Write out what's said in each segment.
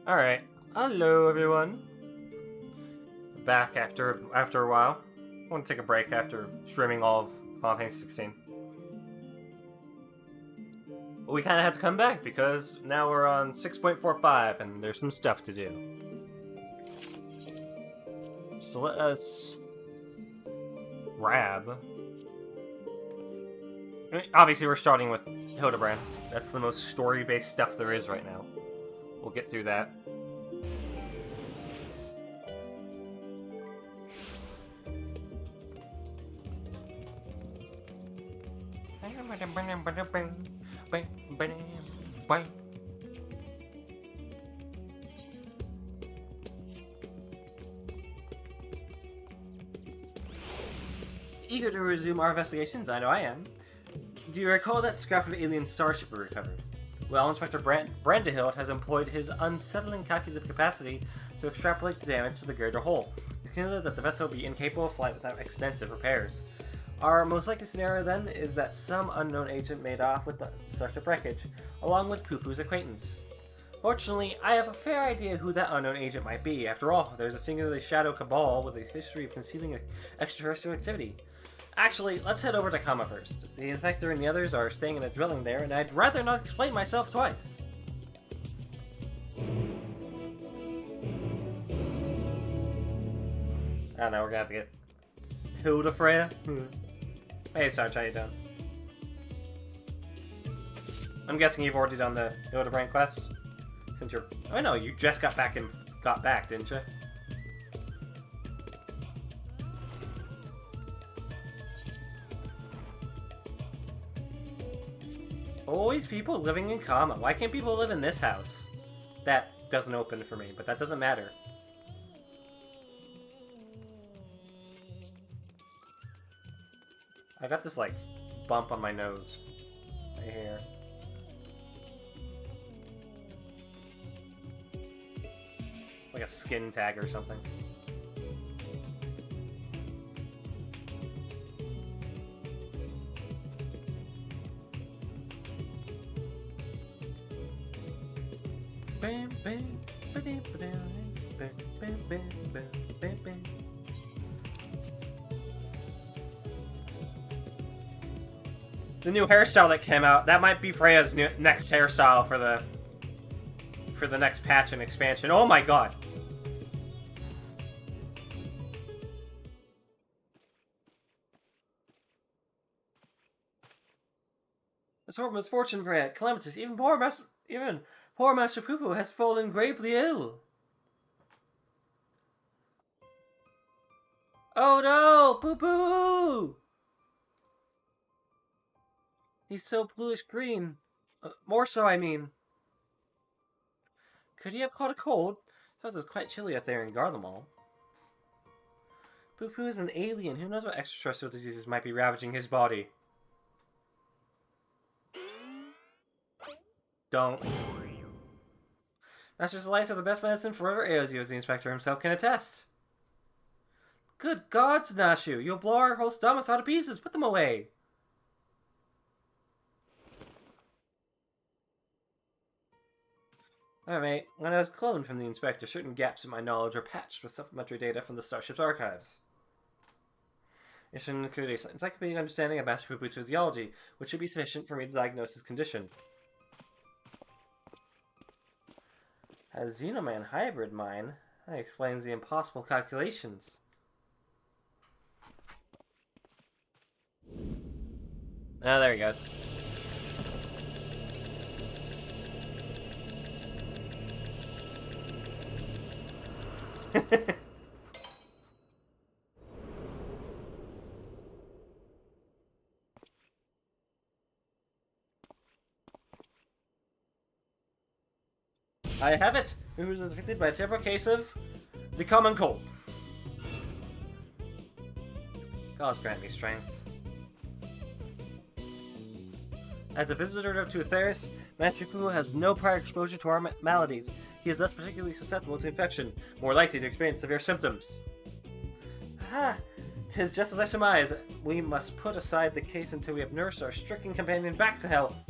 Alright. Hello, everyone. Back after a while. I want to take a break after streaming all of Final Fantasy 16. But we kind of had to come back because now we're on 6.45 and there's some stuff to do. So let us grab. I mean, obviously, we're starting with Hildibrand. That's the most story-based stuff there is right now. We'll get through that. Eager to resume our investigations? I know I am. Do you recall that scrap of alien starship we recovered? Well, Inspector Brandehild has employed his unsettling calculative capacity to extrapolate the damage to the greater whole. He's concluded that the vessel will be incapable of flight without extensive repairs. Our most likely scenario, then, is that some unknown agent made off with the starship wreckage, along with Poo-Poo's acquaintance. Fortunately, I have a fair idea who that unknown agent might be. After all, there's a singularly shadow cabal with a history of concealing extraterrestrial activity. Actually, let's head over to Kama first. The Inspector and the others are staying in a dwelling there, and I'd rather not explain myself twice. I don't know, we're gonna have to get Hildibrand. Hey Sarge, how you doing? I'm guessing you've already done the Hildibrand quest? Since you're... Oh no, you just got back, didn't you? Always people living in Kama. Why can't people live in this house? That doesn't open for me, but that doesn't matter. I got this, like, bump on my nose. Right here. Like a skin tag or something. Bam, bam, ba-dee, ba-dee, bam, bam, bam, bam, bam, bam. The new hairstyle that came out, that might be Freya's next hairstyle for the next patch and expansion. Oh my god. It's horrible misfortune, Freya. Calamitous. Even poor Master Poo-Poo has fallen gravely ill. Oh no! Poo-Poo! He's so bluish-green. More so, I mean. Could he have caught a cold? Suppose it's quite chilly out there in Garlemald. Poo-Poo is an alien. Who knows what extraterrestrial diseases might be ravaging his body? Don't. That's just the lights are the best medicine forever ails you, as the Inspector himself can attest. Good gods, Nashu! You'll blow our whole stomachs out of pieces! Put them away! Alright, mate. When I was cloned from the Inspector, certain gaps in my knowledge were patched with supplementary data from the Starship's archives. It should include a encyclopedic understanding of Master Poo-Poo's physiology, which should be sufficient for me to diagnose his condition. A Xenoman hybrid mine? That explains the impossible calculations. Oh, there he goes. I have it! Who was affected by a terrible case of the common cold. Gods grant me strength. As a visitor to Atheris, Master Poo has no prior exposure to our maladies. He is thus particularly susceptible to infection, more likely to experience severe symptoms. Ah, 'tis just as I surmise. We must put aside the case until we have nursed our stricken companion back to health.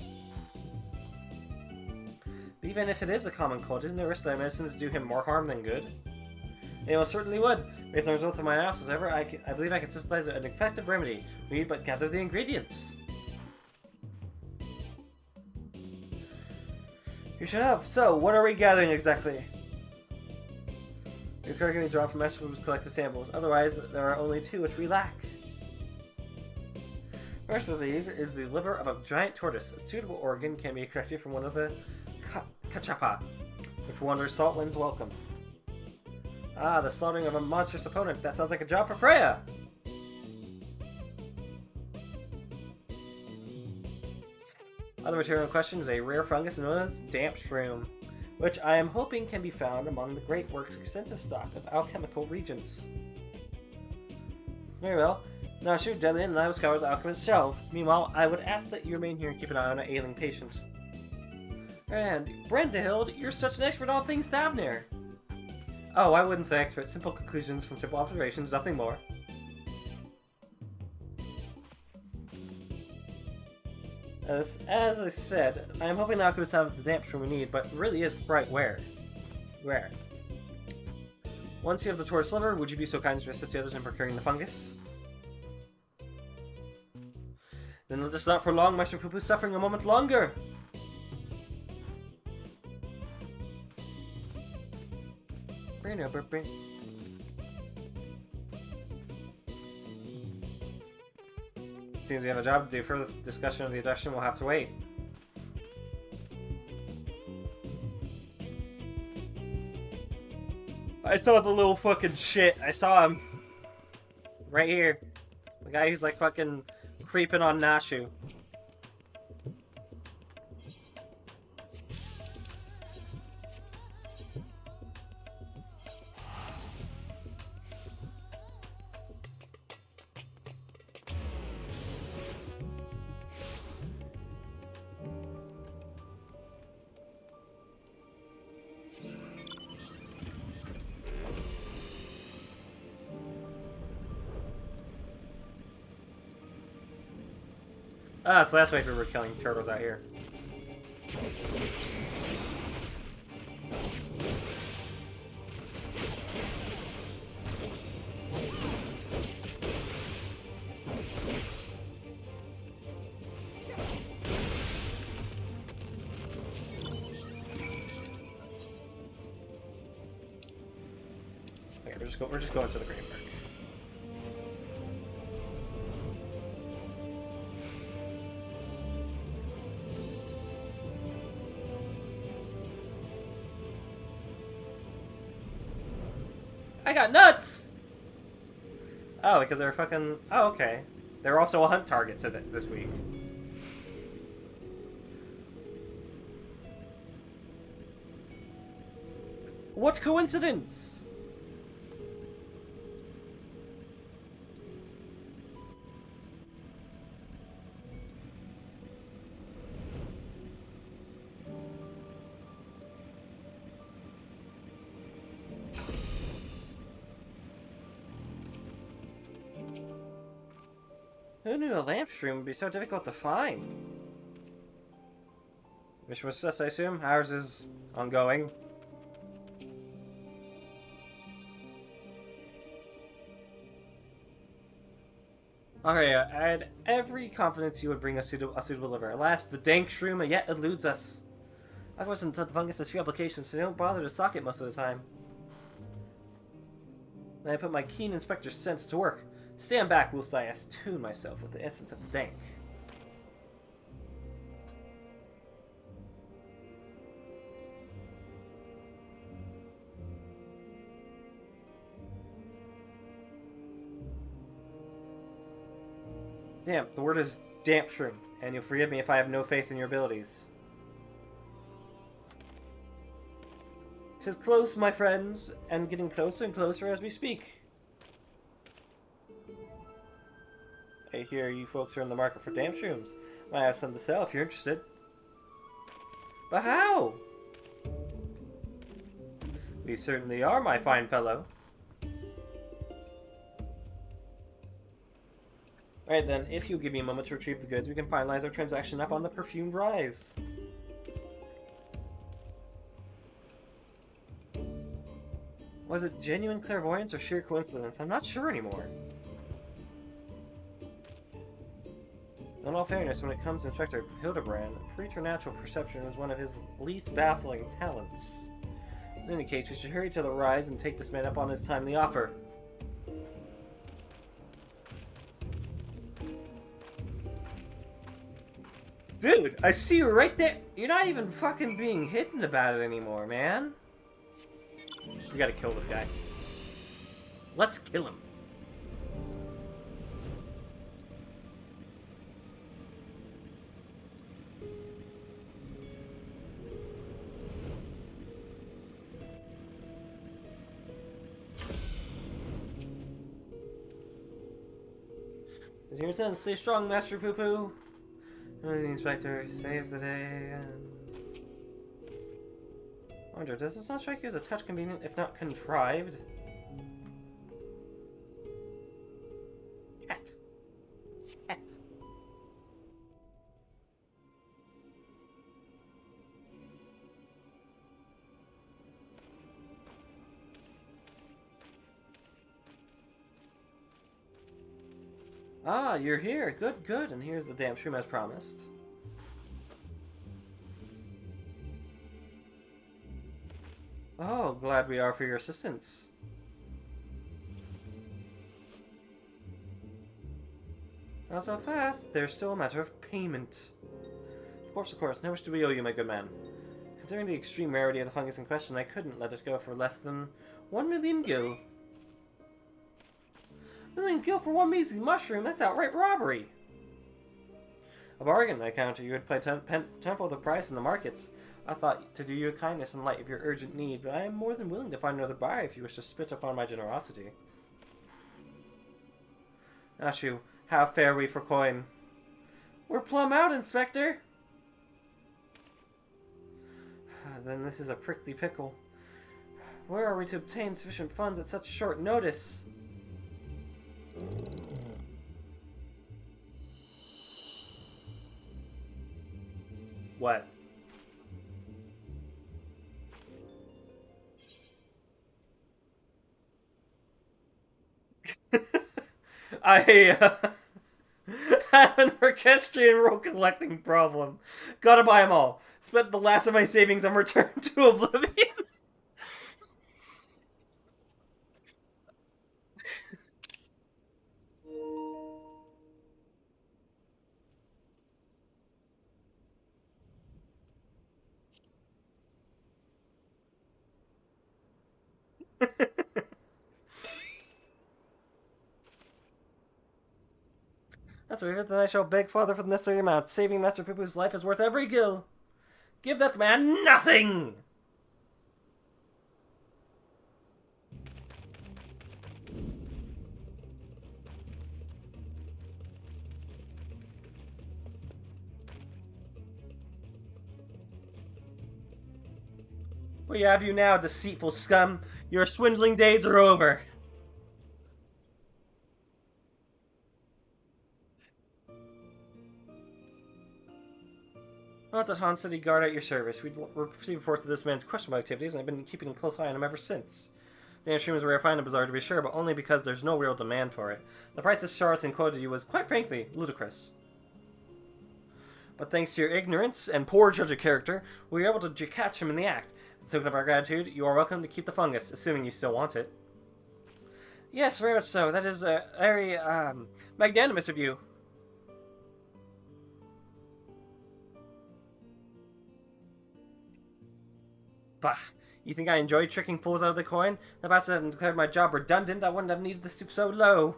Be Even if it is a common cold, isn't there a risk that medicines do him more harm than good? It most certainly would. Based on the results of my analysis, however, I believe I can synthesize an effective remedy. We need but gather the ingredients. You shut up. So, what are we gathering exactly? You're currently drawn from mushrooms collected samples. Otherwise, there are only two which we lack. First of these is the liver of a giant tortoise. A suitable organ can be extracted from one of the cachapa, which wanders salt winds welcome. Ah, the slaughtering of a monstrous opponent. That sounds like a job for Freya! Other material in question is a rare fungus known as damp shroom, which I am hoping can be found among the Great Works' extensive stock of alchemical reagents. Very well. Now shoot, Deadlian, and I will scour the alchemist's shelves. Meanwhile, I would ask that you remain here and keep an eye on an ailing patient. And Brandahild, you're such an expert on all things Thavnir. Oh, I wouldn't say expert. Simple conclusions from simple observations, nothing more. As I said, I am hoping the alchemists have the damp shroom we need, but it really is quite where. Where? Once you have the tortoise liver, would you be so kind as to assist the others in procuring the fungus? Then let us not prolong Master Poo-Poo's suffering a moment longer! Seems we have a job to do. Further discussion of the abduction will have to wait. I saw the little fucking shit. I saw him. Right here. The guy who's like fucking creeping on Nashu. Ah, so last week we were killing turtles out here. Okay, we're just going to the graveyard. I got nuts! Oh, because they're fucking... Oh, okay. They're also a hunt target today, this week. What coincidence! Who knew a lamp stream would be so difficult to find? Mission was success, I assume. Ours is ongoing. Alright, I had every confidence you would bring a suitable liver. Alas, the dank shroom yet eludes us. I wasn't taught the fungus has few applications, so they don't bother to stock it most of the time. Then I put my keen inspector's sense to work. Stand back whilst I attune myself with the essence of the dank. Damn, the word is damp shroom, and you'll forgive me if I have no faith in your abilities. 'Tis close, my friends, and getting closer and closer as we speak. I hear you folks are in the market for damp shrooms. I have some to sell if you're interested. But how? We certainly are, my fine fellow. Alright then, if you'll give me a moment to retrieve the goods, we can finalize our transaction up on the perfumed rise. Was it genuine clairvoyance or sheer coincidence? I'm not sure anymore. In all fairness, when it comes to Inspector Hildibrand, preternatural perception is one of his least baffling talents. In any case, we should hurry to the rise and take this man up on his timely offer. Dude, I see you right there. You're not even fucking being hidden about it anymore, man. We gotta kill this guy. Let's kill him. Is your sense stay strong, Master Poo Poo? The Inspector saves the day and... I wonder, does this not strike you as a touch convenient, if not contrived? Hat. Hat. Ah, you're here. Good, good. And here's the damn shroom as promised. Oh, glad we are for your assistance. Not so fast. There's still a matter of payment. Of course. How much do we owe you, my good man? Considering the extreme rarity of the fungus in question, I couldn't let it go for less than 1 million gil. 1 million gil for one measly mushroom? That's outright robbery! A bargain, I counter. You would pay tenfold the price in the markets. I thought to do you a kindness in light of your urgent need, but I am more than willing to find another buyer if you wish to spit upon my generosity. Ask you, how fare we for coin? We're plumb out, Inspector! Then this is a prickly pickle. Where are we to obtain sufficient funds at such short notice? What? I have an orchestrion roll collecting problem. Gotta buy them all. Spent the last of my savings on Return to Oblivion. That's weird. Then I shall beg father for the necessary amount. Saving Master Poo Poo's life is worth every gil. Give that man nothing! We have you now, deceitful scum. Your swindling days are over. Well, it's at Han City Guard at your service. We've received reports of this man's questionable activities, and I've been keeping a close eye on him ever since. The extreme is rare, fine, and bizarre to be sure, but only because there's no real demand for it. The price this charlatan quoted you was, quite frankly, ludicrous. But thanks to your ignorance and poor judge of character, we were able to catch him in the act. As a token of our gratitude, you are welcome to keep the fungus, assuming you still want it. Yes, very much so. That is very, magnanimous of you. Bah, you think I enjoy tricking fools out of the coin? If the bastard hadn't declared my job redundant, I wouldn't have needed to stoop so low.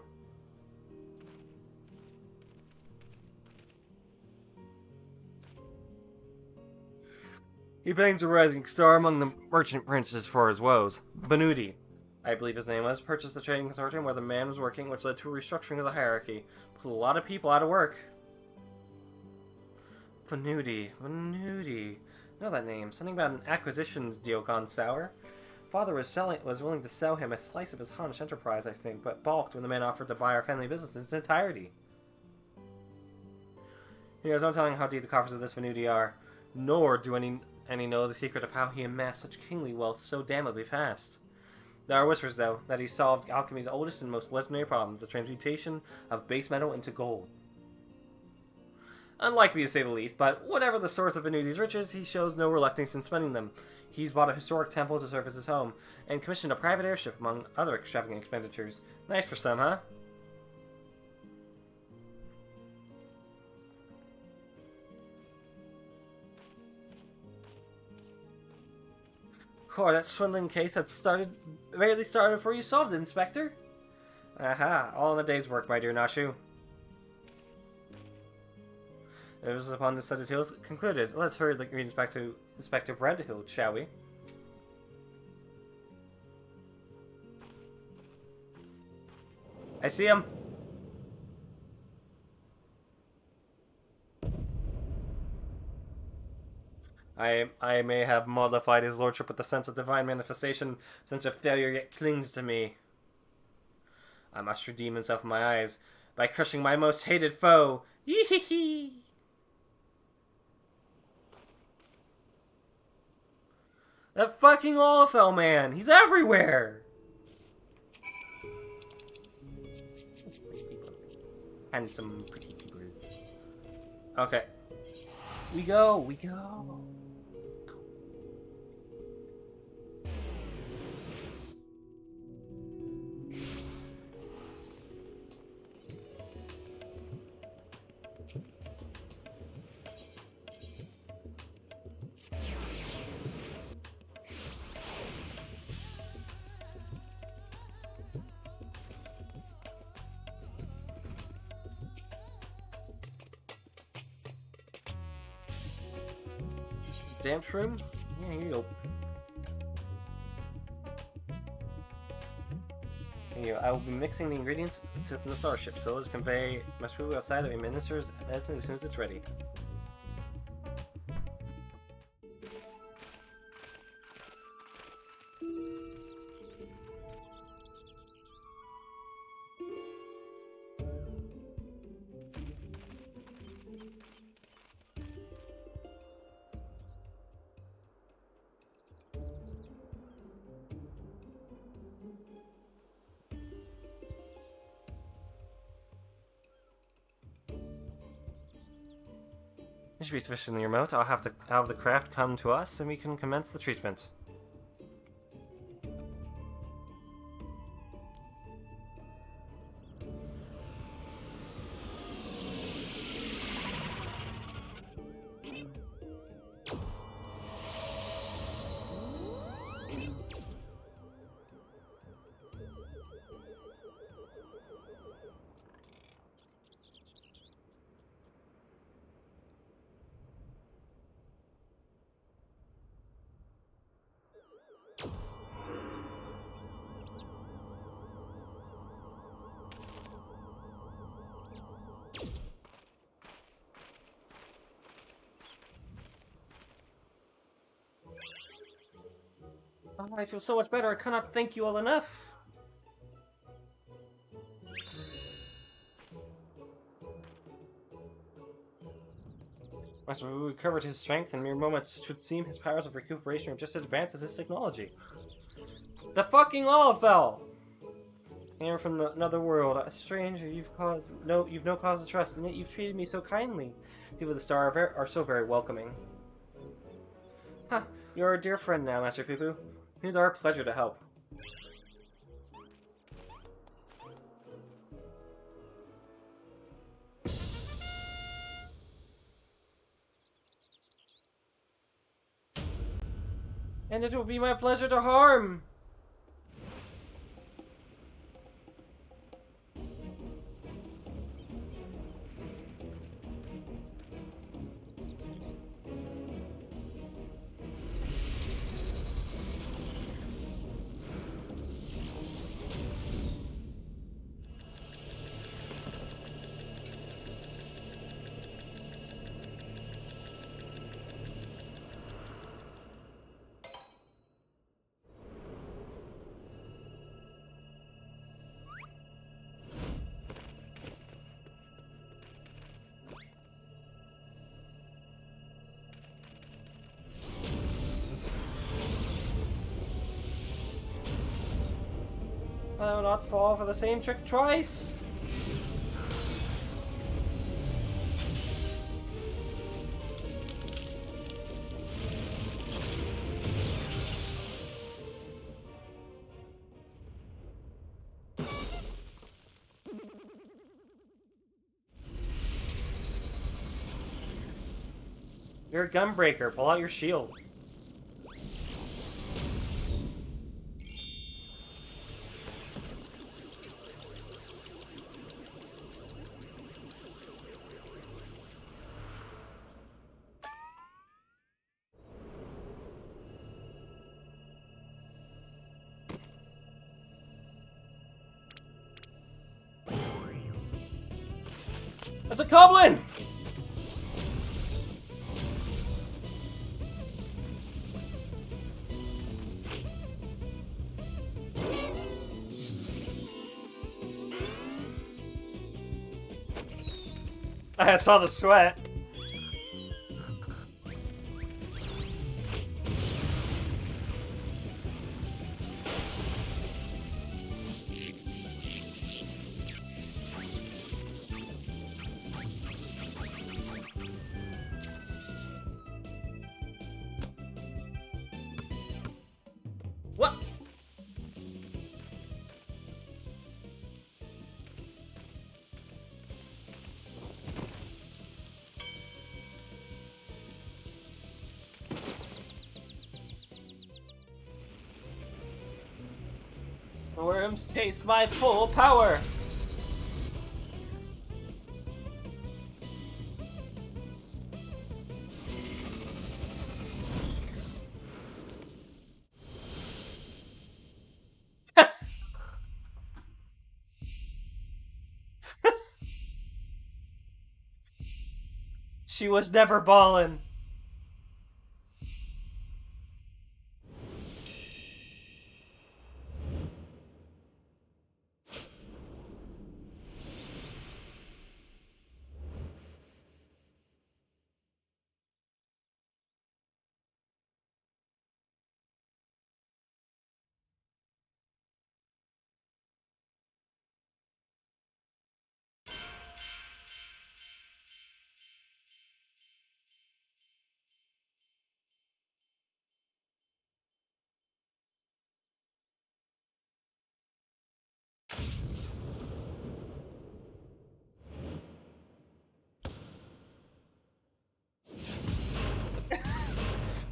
He blames a rising star among the merchant princes for his woes. Venuti, I believe his name was, purchased the trading consortium where the man was working, which led to a restructuring of the hierarchy. Put a lot of people out of work. Venuti. Know that name. Something about an acquisitions deal gone sour. Father was willing to sell him a slice of his Hunnish enterprise, I think, but balked when the man offered to buy our family business in its entirety. He has no telling how deep the coffers of this Venuti are, nor do any know the secret of how he amassed such kingly wealth so damnably fast. There are whispers, though, that he solved alchemy's oldest and most legendary problems, the transmutation of base metal into gold. Unlikely to say the least, but whatever the source of Venusi's riches, he shows no reluctance in spending them. He's bought a historic temple to serve as his home, and commissioned a private airship among other extravagant expenditures. Nice for some, huh? Core, that swindling case had barely started before you solved it, Inspector. Aha, all in a day's work, my dear Nashu. It was upon this set of tales concluded. Let's hurry the greetings back to Inspector Brandhill, shall we? I see him. I may have modified his lordship with the sense of divine manifestation, since a failure yet clings to me. I must redeem himself in my eyes by crushing my most hated foe. Yee-hee-hee! That fucking Olafel man! He's everywhere! Handsome, pretty people. Okay. We go! Damn shroom? Yeah, here you go. Here you go. I will be mixing the ingredients from the starship, so let's convey must move outside the minister's medicine as soon as it's ready. This should be sufficiently remote. I'll have the craft come to us, and we can commence the treatment. Oh, I feel so much better. I cannot thank you all enough. Master Wu recovered his strength in mere moments. It would seem his powers of recuperation are just as advanced as his technology. The fucking Olafel! Here from another world, a stranger you've no cause to trust, and yet you've treated me so kindly. People of the Star are so very welcoming. Huh, you're a dear friend now, Master Cuckoo. It is our pleasure to help. And it will be my pleasure to harm! I will not fall for the same trick twice. You're a gunbreaker. Pull out your shield. That's a goblin! I saw the sweat. What? Worms taste my full power. She was never ballin'.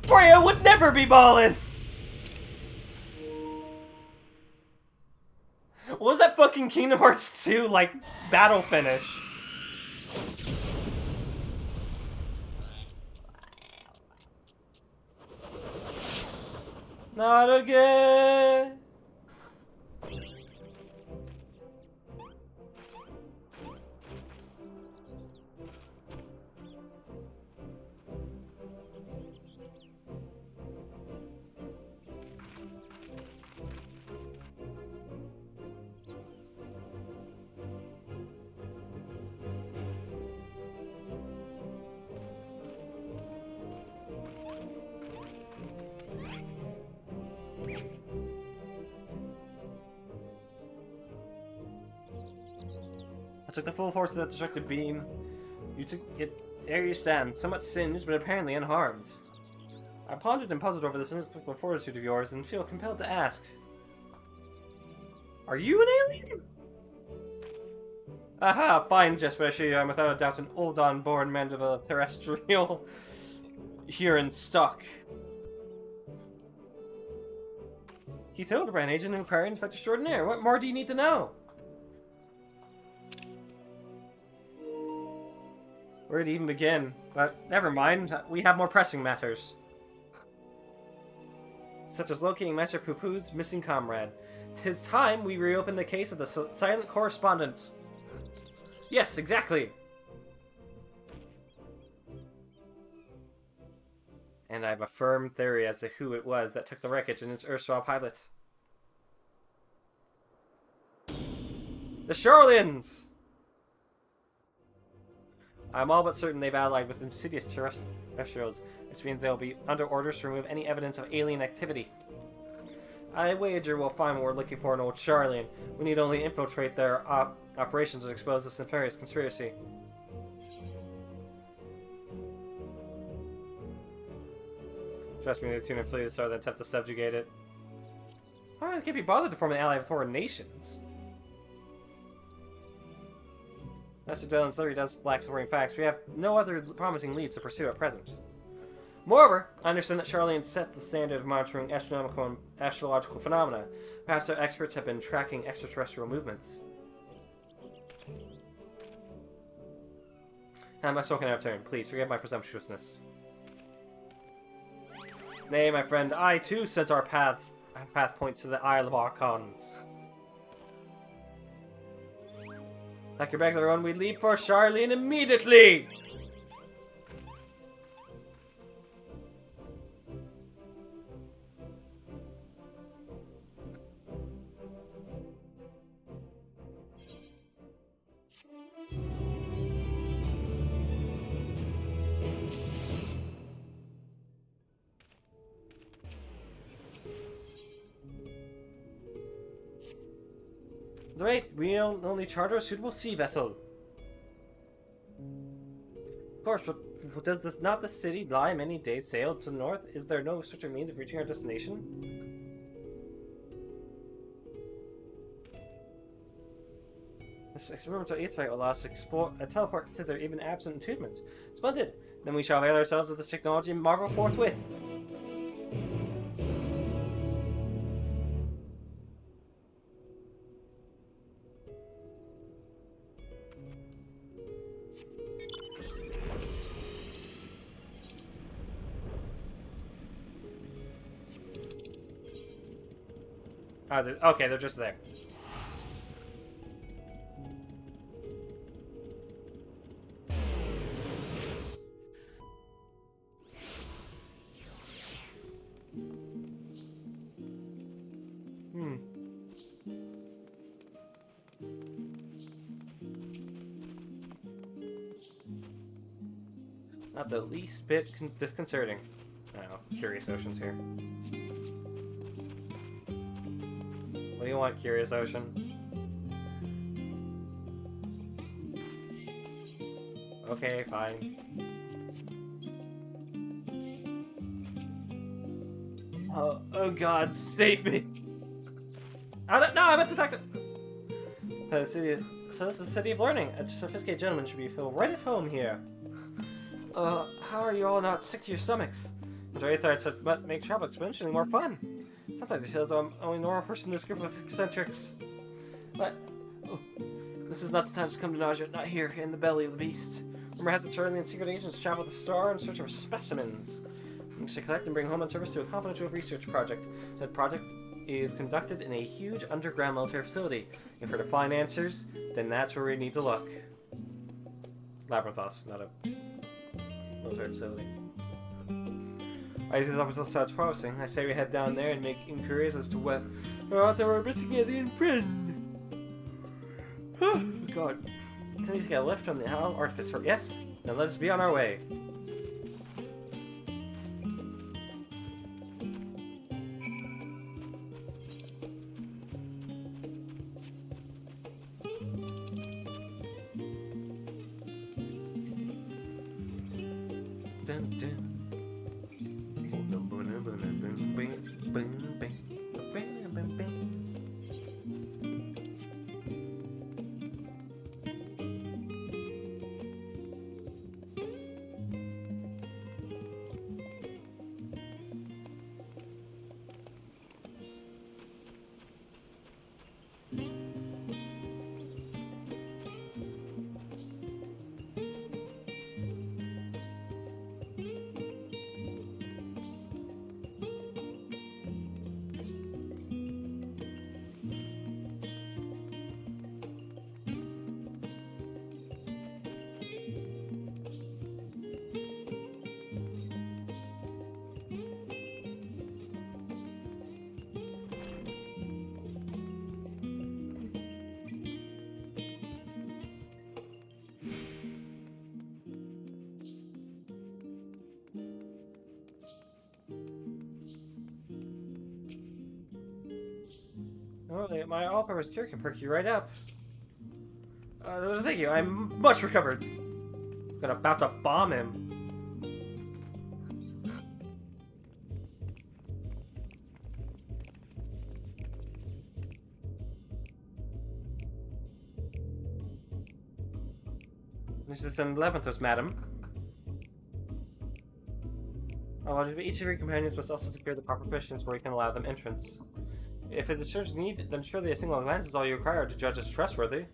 Freya would never be ballin'! What was that fucking Kingdom Hearts 2, like, battle finish? Not again! I took the full force of that destructive beam. You took it. There you stand, somewhat singed, but apparently unharmed. I pondered and puzzled over this inexplicable fortitude of yours and feel compelled to ask. Are you an alien? Aha, fine, Jess, but I assure you I'm without a doubt an Oldon-born mandible of terrestrial here in stock. He's Hildibrand, agent and inquiry inspector extraordinaire. What more do you need to know? Where to even begin? But never mind, we have more pressing matters. Such as locating Master Poo-Poo's missing comrade. 'Tis time we reopen the case of the silent correspondent. Yes, exactly! And I have a firm theory as to who it was that took the wreckage and its erstwhile pilot. The Shorelands! I'm all but certain they've allied with insidious terrestrials, which means they'll be under orders to remove any evidence of alien activity. I wager we'll find what we're looking for in Old Charlene. We need only infiltrate their operations and expose this nefarious conspiracy. Trust me, they'd sooner flee the star than attempt to subjugate it. I can't be bothered to form an ally with foreign nations. Master Dylan's theory does lack supporting facts. We have no other promising leads to pursue at present. Moreover, I understand that Charlene sets the standard of monitoring astronomical and astrological phenomena. Perhaps our experts have been tracking extraterrestrial movements. Have I spoken out of turn? Please forgive my presumptuousness. Nay, my friend, I too sense our path points to the Isle of Archons. Pack your bags, everyone. We leave for Charlene immediately! Right, we only charter a suitable sea vessel. Of course, but does not the city lie many days' sail to the north? Is there no swifter means of reaching our destination? This experimental aetherite will allow us to explore a teleport thither even absent attunement. Splendid! Then we shall avail ourselves of this technology and marvel forthwith. Okay, they're just there. Not the least bit disconcerting. Oh, Curious Ocean's here. What do you want, Curious Ocean? Okay, fine. Oh God, save me! No, I meant to talk to... So this is the City of Learning. A sophisticated gentleman should feel right at home here. How are you all not sick to your stomachs? Enjoy thoughts that make travel exponentially more fun. Sometimes it feels I'm the only normal person in this group of eccentrics. But, this is not the time to come to nausea, not here, in the belly of the beast. Rumor has it Charlie and secret agents travel to the star in search of specimens, which to collect and bring home on service to a confidential research project. Said project is conducted in a huge underground military facility. If we're to find answers, then that's where we need to look. Labyrinthos, not a military facility. I think that sounds promising. I say we head down there and make inquiries as to what we're missing alien friend. Oh God. Can we get a lift from the artificer? Yes? Now let us be on our way. Dun, dun. Really, my all-purpose cure can perk you right up. Thank you, I'm much recovered. I'm about to bomb him. This is an 11th, madam. Oh, each of your companions must also secure the proper positions where you can allow them entrance. If it is such need, then surely a single glance is all you require to judge as trustworthy.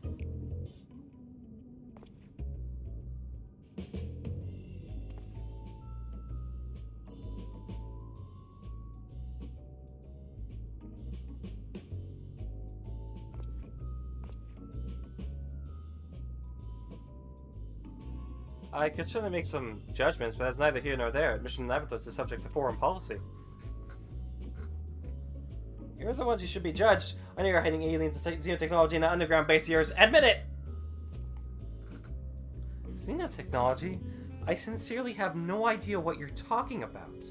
I could certainly make some judgments, but that's neither here nor there. Admission in Labyrinthos is subject to foreign policy. You're the ones who should be judged. I know you're hiding aliens and xenotechnology in that underground base of yours. Admit it! Xenotechnology? I sincerely have no idea what you're talking about.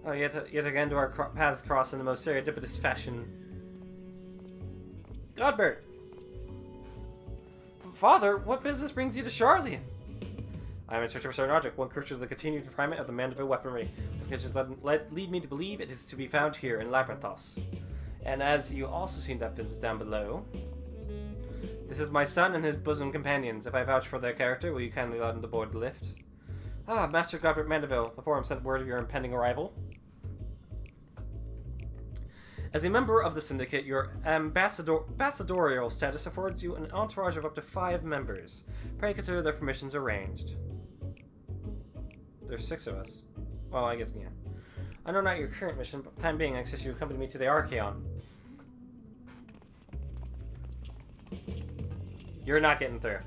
Oh, yet again do our paths cross in the most serendipitous fashion. Godbert! Father, what business brings you to Charlian? I am in search of a certain object, one crucial to the continued refinement of the Mandeville weaponry, which has lead me to believe it is to be found here in Labyrinthos. And as you also seen that business down below, this is my son and his bosom companions. If I vouch for their character, will you kindly allow them to board the lift? Ah, Master Godbert Mandeville, the Forum sent word of your impending arrival. As a member of the Syndicate, your ambassadorial status affords you an entourage of up to 5 members. Pray consider their permissions arranged. There's 6 of us. Well, I guess, yeah. I know not your current mission, but for the time being, I suggest you accompany me to the Archaeon. You're not getting through.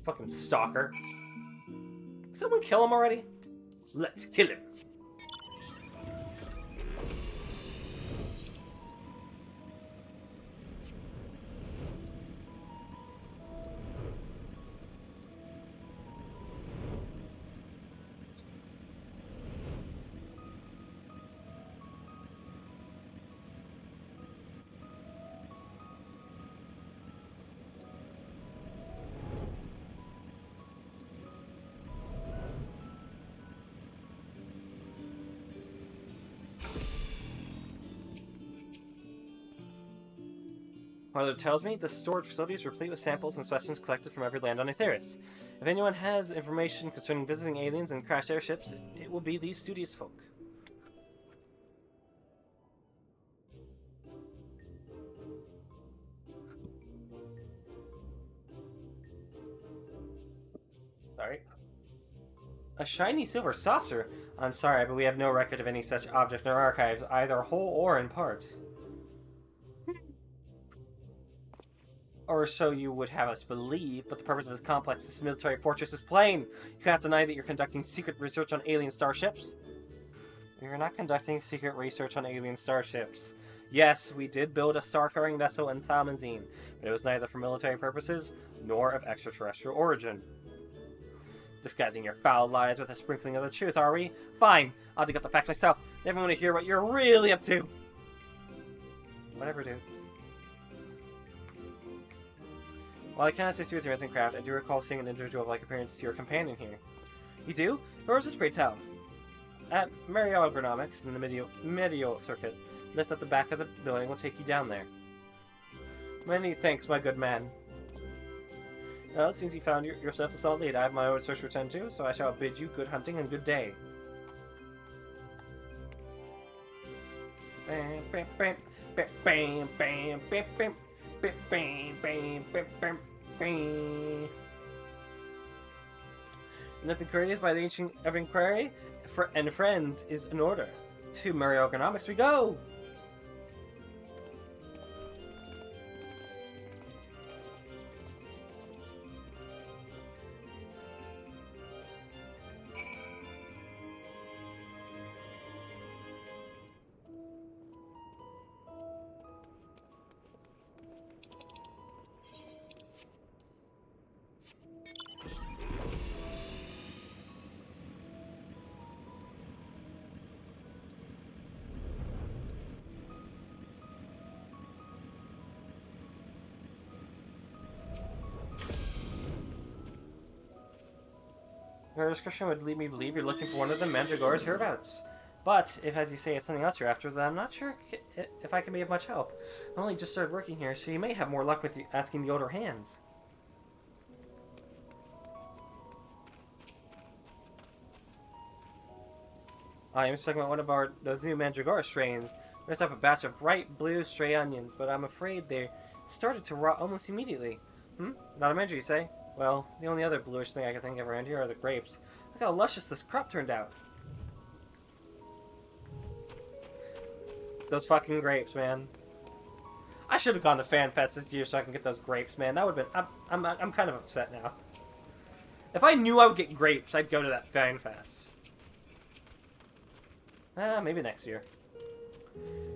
Fucking stalker. Did someone kill him already? Let's kill him. Marler tells me the storage facility is replete with samples and specimens collected from every land on Aetheris. If anyone has information concerning visiting aliens and crashed airships, it will be these studious folk. Sorry. A shiny silver saucer? I'm sorry, but we have no record of any such object in our archives, either whole or in part. Or so you would have us believe, but the purpose of this complex, this military fortress, is plain. You cannot deny that you're conducting secret research on alien starships. We're not conducting secret research on alien starships. Yes, we did build a starfaring vessel in Thalmazine, but it was neither for military purposes, nor of extraterrestrial origin. Disguising your foul lies with a sprinkling of the truth, are we? Fine, I'll dig up the facts myself. Never want to hear what you're really up to. Whatever, dude. While I cannot assist you with your resin craft, I do recall seeing an individual-like appearance to your companion here. You do? Where was this, pray tell? At Mariel Agronomics, in the medial circuit. Lift up the back of the building, will take you down there. Many thanks, my good man. Well, it seems you found yourself a solid lead. I have my own search to attend to, so I shall bid you good hunting and good day. Bam, bam, bam, bam, bam, bam, bam, bam. Bam, bam, bam, bam, bam. Nothing created by the ancient of inquiry and friends is in order. To Mariel Agronomics we go! Your description would lead me to believe you're looking for one of the Mandragora's hereabouts. But, if as you say it's something else you're after, then I'm not sure if I can be of much help. I only just started working here, so you may have more luck with asking the older hands. I am talking about one of those new Mandragora strains. We picked up a batch of bright blue stray onions, but I'm afraid they started to rot almost immediately. Not a mandragora, you say? Well, the only other bluish thing I can think of around here are the grapes. Look how luscious this crop turned out. Those fucking grapes, man. I should have gone to FanFest this year so I can get those grapes, man. That would have been... I'm kind of upset now. If I knew I would get grapes, I'd go to that FanFest. Maybe next year.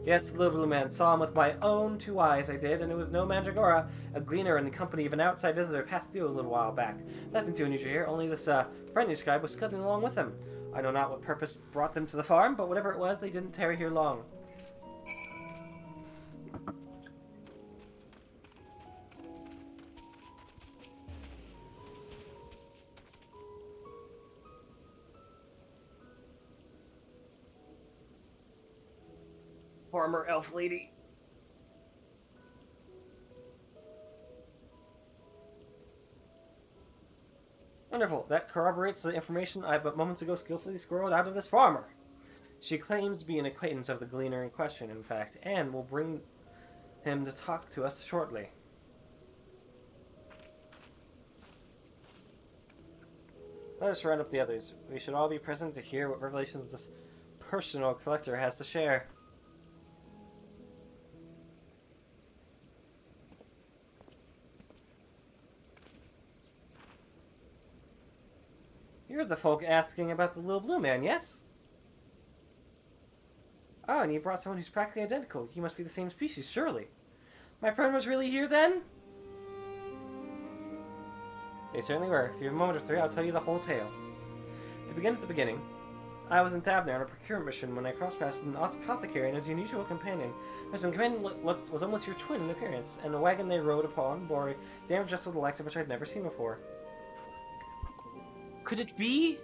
Yes, the little blue man saw him with my own 2 eyes, I did, and it was no Mandragora. A gleaner in the company of an outside visitor passed through a little while back. Nothing too unusual here, only this, friendly scribe was scudding along with him. I know not what purpose brought them to the farm, but whatever it was, they didn't tarry here long. Farmer elf lady. Wonderful. That corroborates the information I but moments ago skillfully squirreled out of this farmer. She claims to be an acquaintance of the gleaner in question, in fact, and will bring him to talk to us shortly. Let us round up the others. We should all be present to hear what revelations this personal collector has to share. You're the folk asking about the little blue man, yes? Oh, and you brought someone who's practically identical. You must be the same species, surely. My friend was really here then? They certainly were. If you have a moment or three, I'll tell you the whole tale. To begin at the beginning, I was in Thavner on a procurement mission when I crossed paths with an apothecary and his unusual companion. His companion was almost your twin in appearance, and the wagon they rode upon bore a damaged vessel the likes of which I'd never seen before. Could it be?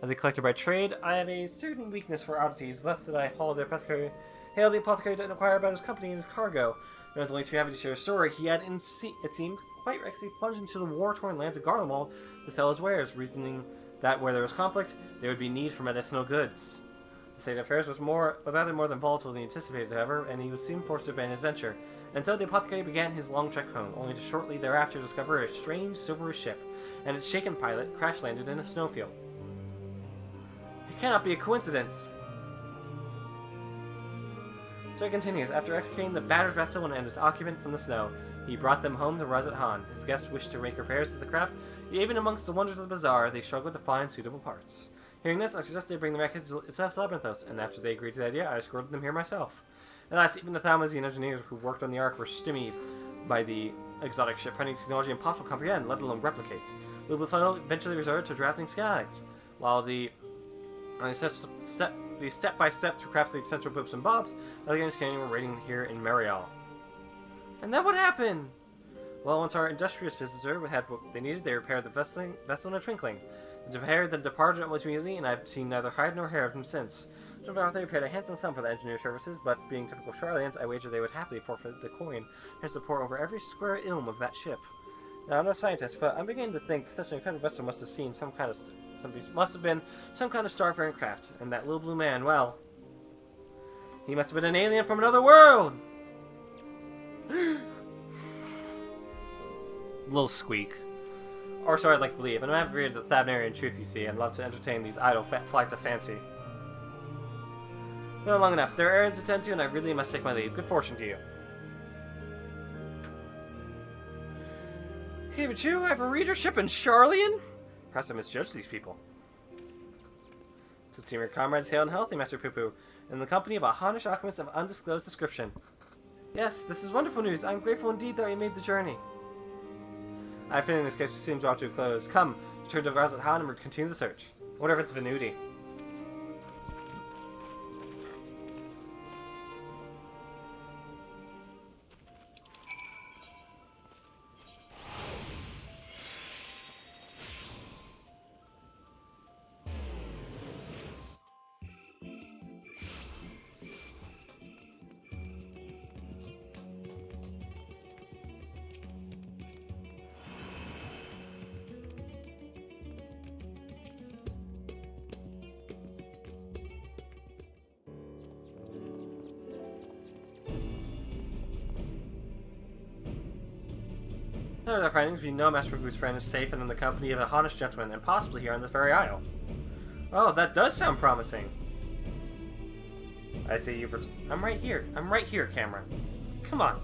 As a collector by trade, I have a certain weakness for oddities, thus did I hail the apothecary to inquire about his company and his cargo. And I was only too happy to share a story. He had, it seemed, quite recklessly plunged into the war-torn lands of Garlemald to sell his wares, reasoning that where there was conflict, there would be need for medicinal goods. The state of affairs was rather more than volatile than he anticipated, however, and he was soon forced to abandon his venture. And so the apothecary began his long trek home, only to shortly thereafter discover a strange silvery ship, and its shaken pilot crash-landed in a snowfield. It cannot be a coincidence. So he continues. After extricating the battered vessel and its occupant from the snow, he brought them home to Razat Han. His guests wished to make repairs to the craft, yet even amongst the wonders of the bazaar, they struggled to find suitable parts. Hearing this, I suggested they bring the wreckage itself to Labyrinthos, and after they agreed to the idea, I escorted them here myself. At last, even the Thalmasian engineers who worked on the Ark were stymied by the exotic ship, finding technology impossible to comprehend, let alone replicate. Lubufo eventually resorted to drafting schematics, while the step-by-step through crafting central boops and bobs, other guys were waiting here in Marial. And then what happened? Well, once our industrious visitor had what they needed, they repaired the vessel in a twinkling. The pair then departed almost immediately, and I've seen neither hide nor hair of them since. No doubt they paid a handsome sum for the engineer services, but being typical Charlians, I wager they would happily forfeit the coin, hence to pour over every square ilm of that ship. Now, I'm no scientist, but I'm beginning to think such an incredible vessel must have seen must have been some kind of starfaring craft, and that little blue man, well, he must have been an alien from another world! Little squeak. Or so I'd like to believe, and I'm avid of the Thavnarian truth, you see, and love to entertain these idle flights of fancy. No, long enough. There are errands to attend to, and I really must take my leave. Good fortune to you. Hey, but you have a readership in Charlian? Perhaps I misjudged these people. To see your comrades hail and healthy, Master Poo-Poo, in the company of a Honish alchemist of undisclosed description. Yes, this is wonderful news. I'm grateful indeed that we made the journey. I have a feeling this case will soon draw to a close. Come, return to Razat Han and we'll continue the search. I wonder if it's Venuti. Under the findings, we know Master Magoo's friend is safe and in the company of a honest gentleman, and possibly here on this very isle. Oh, that does sound promising. I see you for... I'm right here. I'm right here, Cameron. Come on.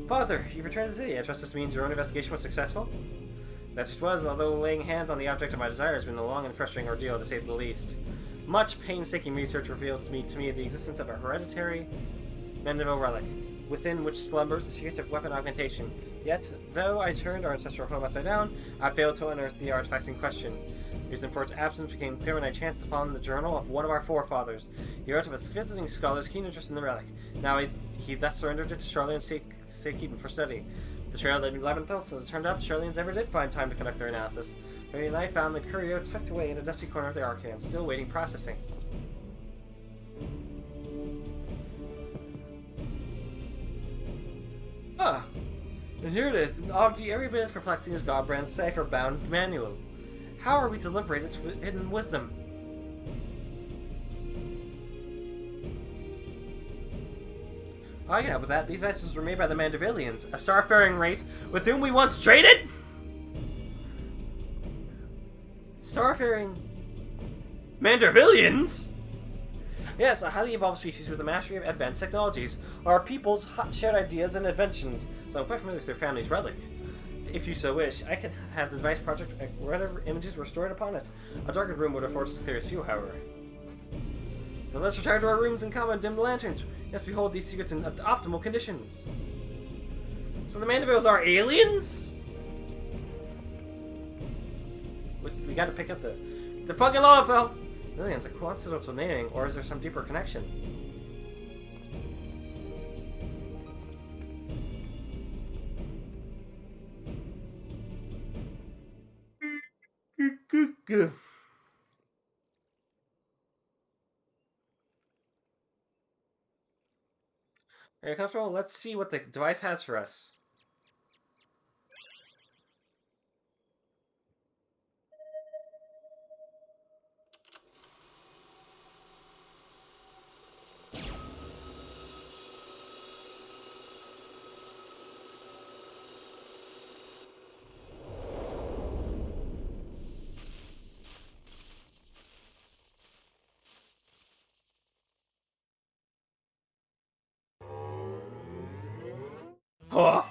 Father, you've returned to the city. I trust this means your own investigation was successful? That it was, although laying hands on the object of my desire has been a long and frustrating ordeal, to say the least. Much painstaking research revealed to me the existence of a hereditary Mandeville relic, within which slumbers a secret of weapon augmentation. Yet, though I turned our ancestral home upside down, I failed to unearth the artifact in question. The reason for its absence became clear when I chanced upon the journal of one of our forefathers. He wrote of a visiting scholar's keen interest in the relic. Now he thus surrendered it to Charlene's safekeeping for study. The trail led me to Labyrinthos, as it turned out the Charlenes never did find time to conduct their analysis. Mary and I found the curio tucked away in a dusty corner of the Arcane, still waiting processing. Ah! And here it is, an object every bit as perplexing as Godbrand's cipher-bound manual. How are we to liberate its hidden wisdom? Oh yeah, but these vessels were made by the Mandevillians, a starfaring race with whom we once traded? Starfaring... Mandevillians? Yes, a highly evolved species with the mastery of advanced technologies. Our people's shared ideas and inventions, so I'm quite familiar with their family's relic. If you so wish, I could have the device project whatever images were stored upon it. A darkened room would afford us the clearest view, however. Then let's retire to our rooms and calm and dim the lanterns. Let's behold these secrets in optimal conditions. So the Mandevilles are aliens? We gotta pick up the fucking law, fell! Millions, a coincidental naming, or is there some deeper connection? Are you comfortable? Let's see what the device has for us. Huh?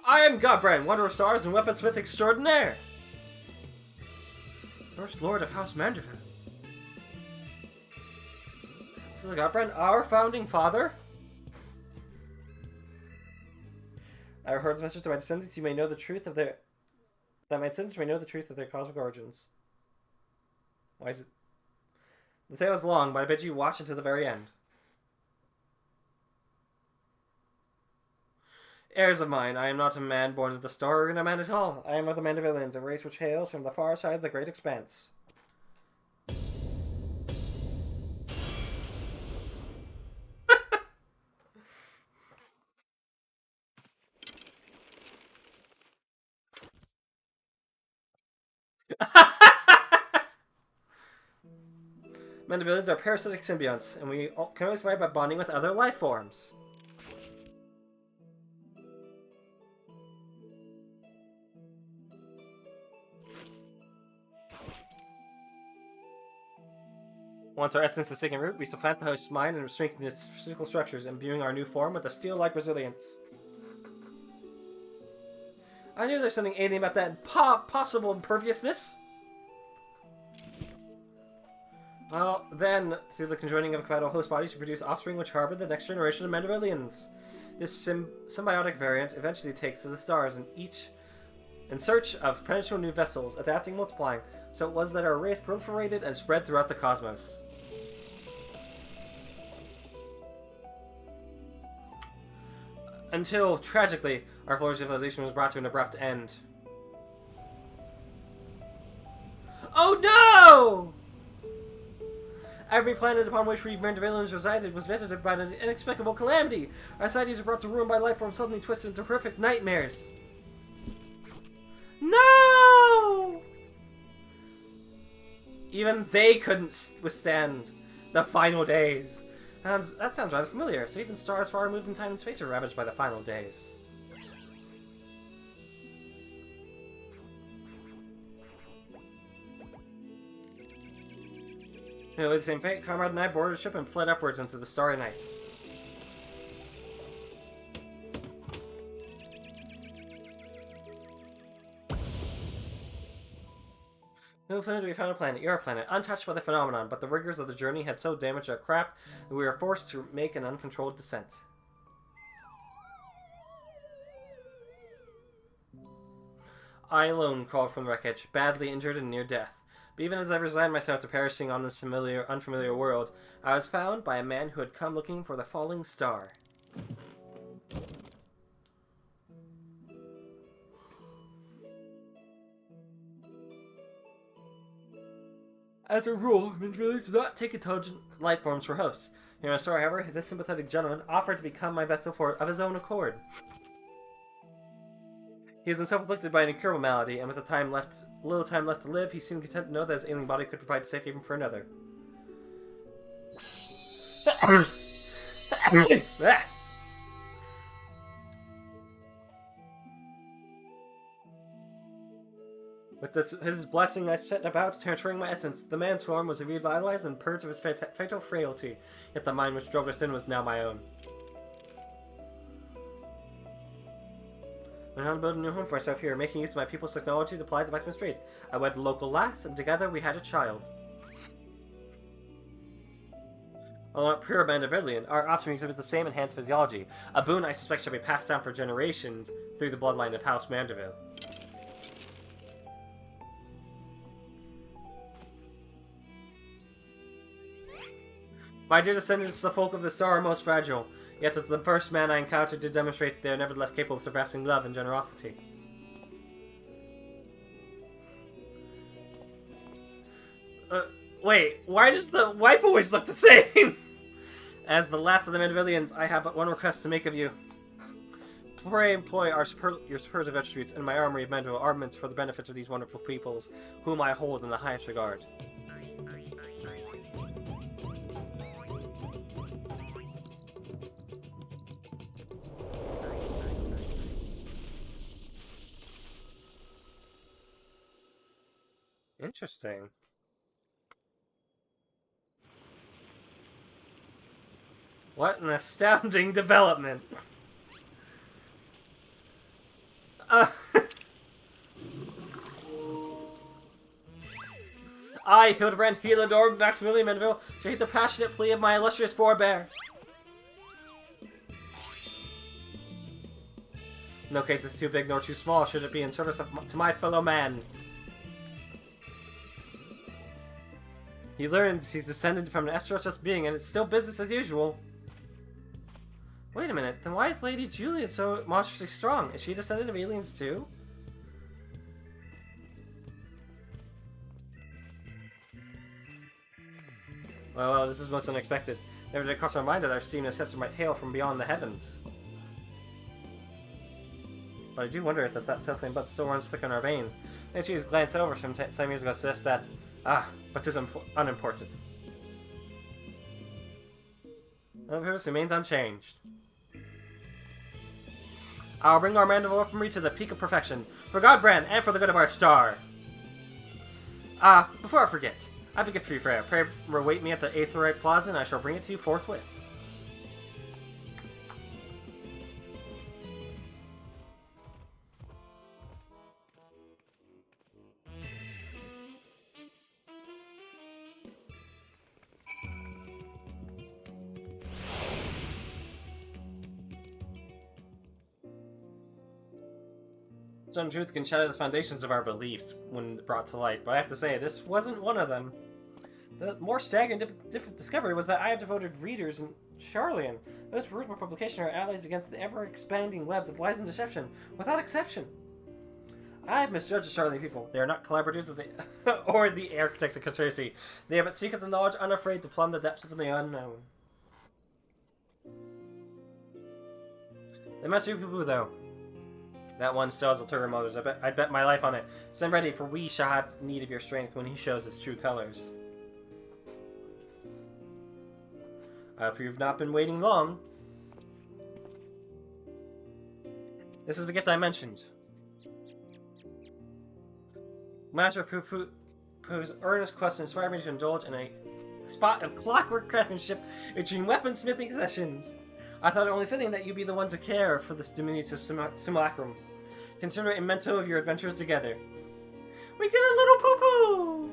I am Godbrand, Wonder of Stars and Weaponsmith Extraordinaire! First Lord of House Mandeville. This is Godbrand, our founding father? I heard the message to my descendants, you may know the truth of their... That my descendants may know the truth of their cosmic origins. Why is it... The tale is long, but I bid you watch until the very end. Heirs of mine, I am not a man born of the star or a man at all. I am of the Mandevillians, a race which hails from the far side of the great expanse. Mandevillians are parasitic symbionts, and we can only survive by bonding with other life forms. Once our essence is taken root, we supplant the host's mind and strengthen its physical structures, imbuing our new form with a steel-like resilience. I knew there's something alien about that possible imperviousness. Well, then, through the conjoining of compatible host bodies, we produce offspring which harbor the next generation of Mandevillians. This symbiotic variant eventually takes to the stars, and each in search of potential new vessels, adapting, multiplying. So it was that our race proliferated and spread throughout the cosmos. Until, tragically, our florid civilization was brought to an abrupt end. Oh no! Every planet upon which we Mandevillians resided was visited by an inexplicable calamity. Our societies were brought to ruin by life forms suddenly twisted into horrific nightmares. No! Even they couldn't withstand The final days. That sounds rather familiar. So even stars far removed in time and space are ravaged by the final days. You know, the same fate, Comrade and I boarded a ship and fled upwards into the starry night. No further, we found a planet, your planet, untouched by the phenomenon, but the rigors of the journey had so damaged our craft that we were forced to make an uncontrolled descent. I alone crawled from the wreckage, badly injured and near death. But even as I resigned myself to perishing on this unfamiliar world, I was found by a man who had come looking for the falling star. As a rule, Mindralians do not take intelligent life forms for hosts. In my story, however, this sympathetic gentleman offered to become my vessel of his own accord. He was himself afflicted by an incurable malady, and with little time left to live, he seemed content to know that his ailing body could provide safe haven for another. With his blessing, I set about transferring my essence. The man's form was revitalized and purged of his fatal frailty, yet the mind which dwelt within was now my own. I went on to build a new home for myself here, making use of my people's technology to apply the maximum straight. I wed the local lass, and together we had a child. Although not pure Mandevilian, our offspring exhibits the same enhanced physiology, a boon I suspect shall be passed down for generations through the bloodline of House Mandeville. My dear descendants, the folk of the star are most fragile, yet as the first man I encountered to demonstrate they are nevertheless capable of surpassing love and generosity. Wait, why does the wife always look the same? As the last of the Mandevillians, I have but one request to make of you. Pray employ your superlative attributes in my armory of Mandeville armaments for the benefit of these wonderful peoples, whom I hold in the highest regard. Interesting. What an astounding development. I, Hildibrand, Hildibrand, Maximilian Mandeville, shall heed the passionate plea of my illustrious forebear. No case is too big nor too small should it be in service to my fellow man. He learns he's descended from an extraterrestrial being and it's still business as usual. Wait a minute, then why is Lady Julia so monstrously strong? Is she a descendant of aliens too? Well, this is most unexpected. Never did it cross my mind that our esteemed ancestor might hail from beyond the heavens. But I do wonder if that self-same blood still runs thick in our veins. And she has glanced over some years ago suggests that, but 'tis unimportant. The purpose remains unchanged. I'll bring our Mandeville weaponry to the peak of perfection, for Godbrand and for the good of our star. Before I forget, I have a gift for you, Freya. Pray await me at the Aetherite Plaza, and I shall bring it to you forthwith. Some truth can shatter the foundations of our beliefs when brought to light, but I have to say, this wasn't one of them. The more staggering different discovery was that I have devoted readers in Charlian. Those peruse my publication are allies against the ever-expanding webs of lies and deception, without exception. I have misjudged the Charlian people. They are not collaborators of the or the architects of conspiracy. They are but seekers of knowledge, unafraid to plumb the depths of the unknown. They must be people, though. That one still has ulterior motives. I bet my life on it. Stand ready, for we shall have need of your strength when he shows his true colors. I hope you've not been waiting long. This is the gift I mentioned. Master Poo's earnest quest inspired me to indulge in a spot of clockwork craftsmanship between weaponsmithing sessions. I thought it only fitting that you be the one to care for this diminutive simulacrum. Consider a memento of your adventures together. We get a little poo-poo!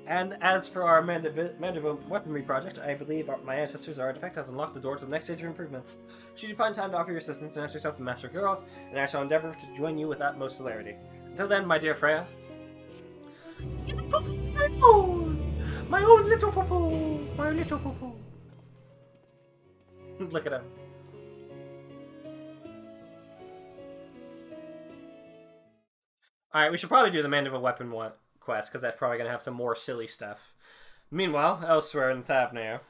And as for our Mandeville weaponry project, I believe my ancestors' artifact has unlocked the door to the next stage of improvements. Should you find time to offer your assistance, announce yourself to Master Geralt, and I shall endeavor to join you with utmost celerity. Until then, my dear Freya. My own little poo-poo! My little poo-poo! Look at him. Alright, we should probably do the Mandeville weapon quest, because that's probably going to have some more silly stuff. Meanwhile, elsewhere in Thavnir.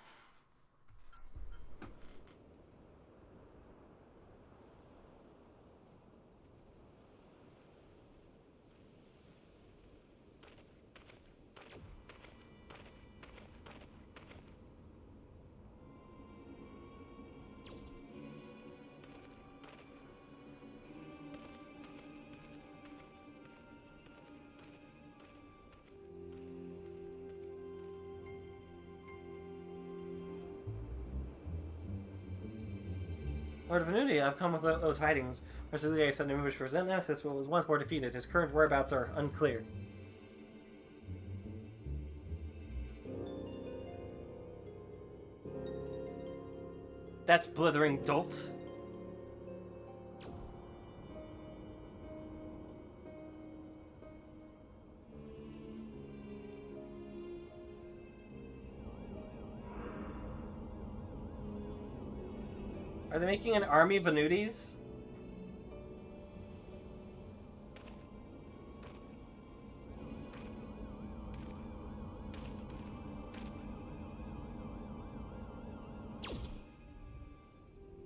Lord of Venuti, I've come with those tidings. Mr. Lier sent an ambush for Nemesis, but was once more defeated. His current whereabouts are unclear. That's blithering dolt. Are they making an army of Venutis?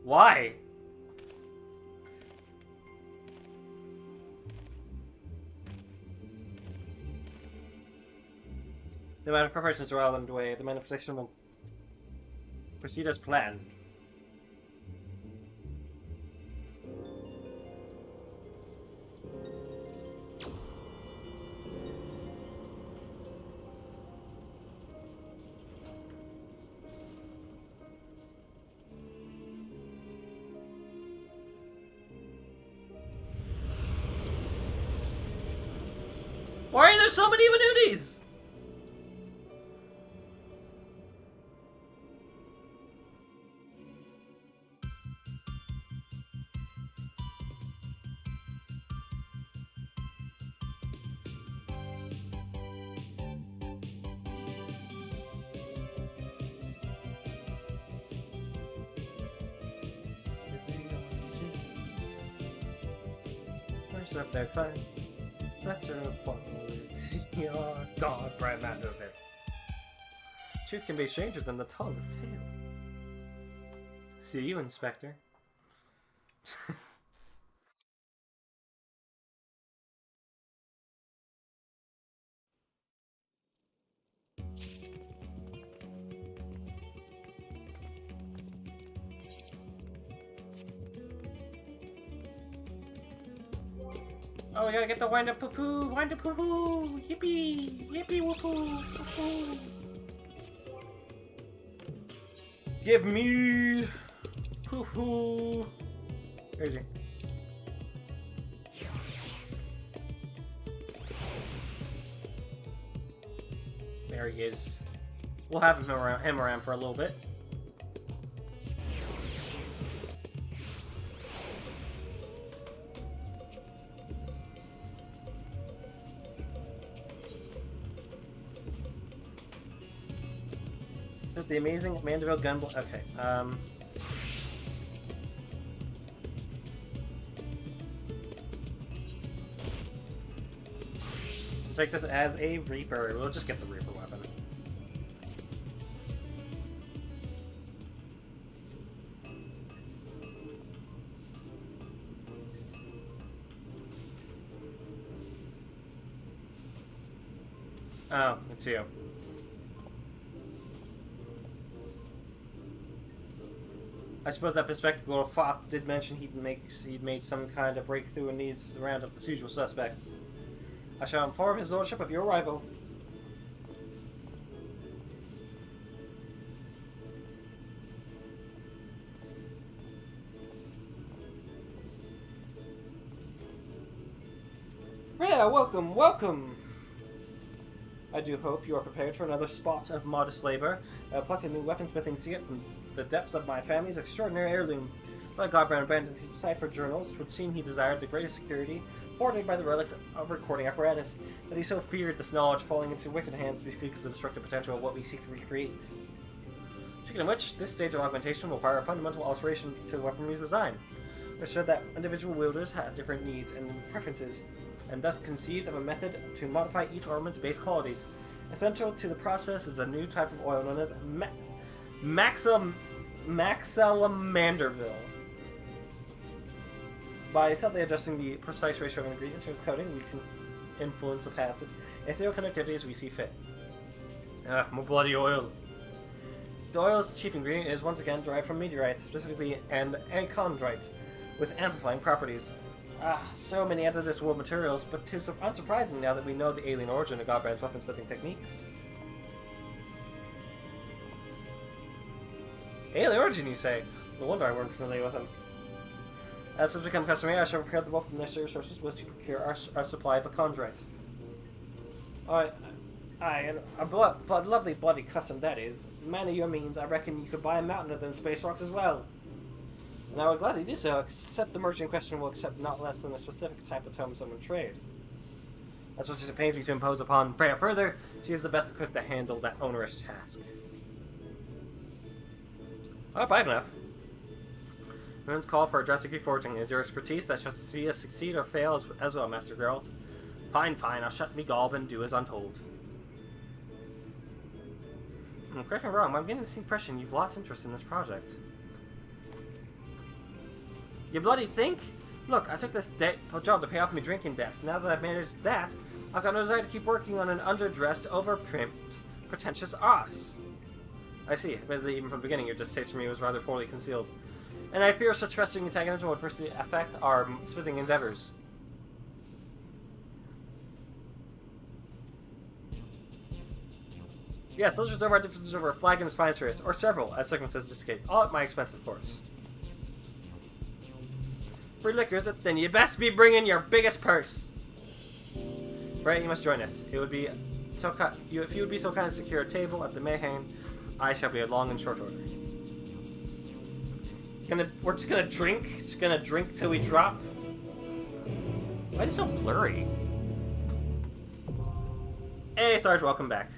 Why? The amount of preparations are well underway. The manifestation will proceed as planned. Why are there so many Venutis? First up there, climb. Lesser of quality, your God, Brian Mandeville. Truth can be stranger than the tallest tale. See you, Inspector. Oh, we gotta get the wind up poo-poo! Wind up poo-poo! Yippee! Yippee whoopoo! Whoopoo! Give me poo-poo! Where is he? There he is. We'll have him around for a little bit. The amazing Mandeville gun. Okay. Take this as a Reaper. We'll just get the Reaper weapon. Oh, it's you. I suppose that bespectacled fop did mention he'd made some kind of breakthrough and needs to round up the usual suspects. I shall inform his lordship of your arrival. Yeah, welcome, welcome! I do hope you are prepared for another spot of modest labor. I have plenty of new weaponsmithing secret from the depths of my family's extraordinary heirloom. My godbrand abandoned his cipher journals, would seem he desired the greatest security, boarded by the relics of recording apparatus, that he so feared this knowledge falling into wicked hands bespeaks the destructive potential of what we seek to recreate. Speaking of which, this stage of augmentation will require a fundamental alteration to the weaponry's design, which said that individual wielders have different needs and preferences, and thus conceived of a method to modify each armament's base qualities. Essential to the process is a new type of oil known as Maxalamanderville. By subtly adjusting the precise ratio of ingredients for its coating, we can influence the paths of ethereal connectivity as we see fit. More bloody oil. The oil's chief ingredient is once again derived from meteorite, specifically an achondrite, with amplifying properties. So many out of this world materials, but 'tis unsurprising now that we know the alien origin of Godbrand's weaponsmithing techniques. Alien origin, you say? No wonder I weren't familiar with them. As has become customary, I shall prepare the bulk of the necessary resources with to procure our supply of achondrite. And a lovely bloody custom that is. Man of your means, I reckon you could buy a mountain of them space rocks as well. And I would gladly do so, except the merchant in question will accept not less than a specific type of tome summon trade. That's what it pains me to impose upon Freya further. She is the best equipped to handle that onerous task. Oh, I have enough. Rune's call for a drastic reforging. It is your expertise that shall see us succeed or fail as well, Master Geralt. Fine, I'll shut me gob and do as I'm told. Correct me wrong, but I'm getting this impression you've lost interest in this project. You bloody think? Look, I took this job to pay off my drinking debts. Now that I've managed that, I've got no desire to keep working on an underdressed, overprimped, pretentious ass. I see. Admittedly, even from the beginning, your distaste for me was rather poorly concealed. And I fear such festering antagonism would personally affect our smithing endeavors. Yes, let's resolve our differences over a flagon's fine spirits, or several, as circumstances dictate. All at my expense, of course. For liquors, then you best be bringing your biggest purse. Right, you must join us. It would be so if you would be so kind as to secure a table at the Mayhain, I shall be along in short order. We're just gonna drink. Just gonna drink till we drop. Why is it so blurry? Hey, Sarge, welcome back.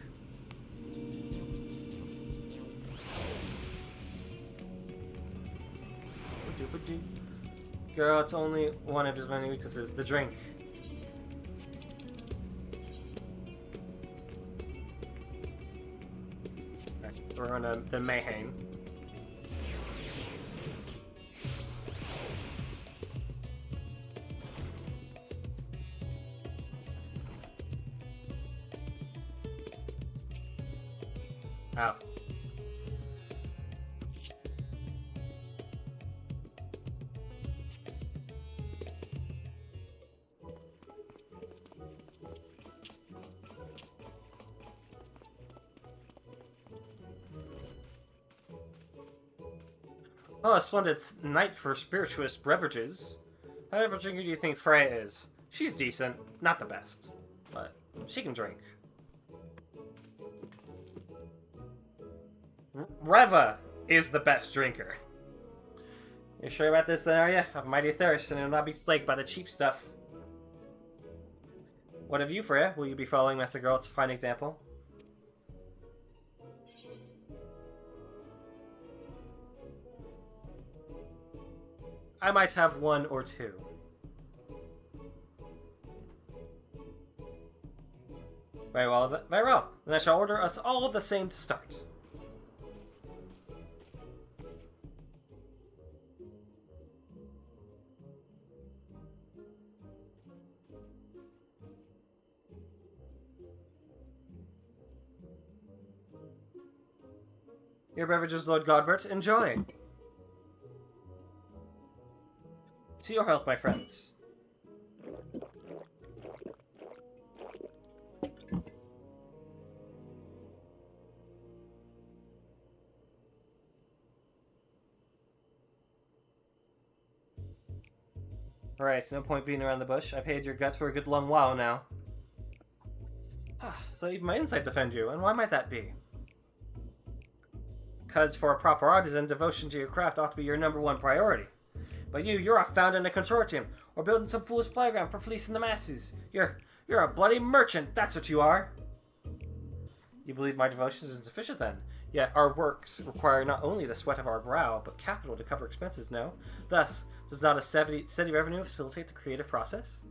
Girl, it's only one of his many weaknesses, the drink. Okay, we're on the Mayhain. Oh. Oh, a splendid night for spirituous beverages. How type of drinker do you think Freya is? She's decent, not the best, but she can drink. Reva is the best drinker. You sure about this then, are you? I'm mighty thirst, and it'll not be slaked by the cheap stuff. What of you, Freya? Will you be following Master Geralt's fine example? I might have one or two. Very well, very well. Then I shall order us all the same to start. Your beverages, Lord Godbert. Enjoy. To your health, my friends. Alright, no point beating around the bush. I've hated your guts for a good long while now. So even my insight defend you, and why might that be? Because for a proper artisan, devotion to your craft ought to be your #1 priority. But you're off founding a consortium, or building some foolish playground for fleecing the masses. You're a bloody merchant, that's what you are. You believe my devotion is insufficient then? Yet our works require not only the sweat of our brow, but capital to cover expenses, no? Thus, does not a steady revenue facilitate the creative process?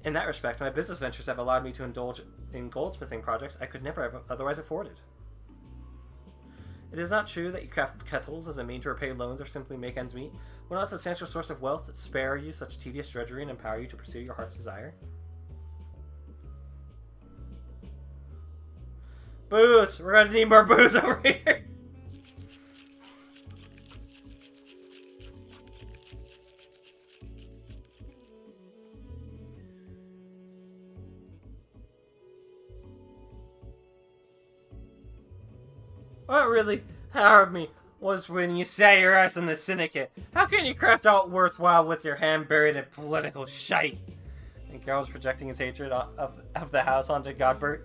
In that respect, my business ventures have allowed me to indulge in goldsmithing projects I could never have otherwise afforded. It is not true that you craft kettles as a mean to repay loans or simply make ends meet. Will not a substantial source of wealth spare you such tedious drudgery and empower you to pursue your heart's desire? Booze! We're gonna need more booze over here! What really harrowed me was when you sat your ass in the syndicate. How can you craft out worthwhile with your hand buried in political shite? And Gerald's projecting his hatred of the house onto Godbert.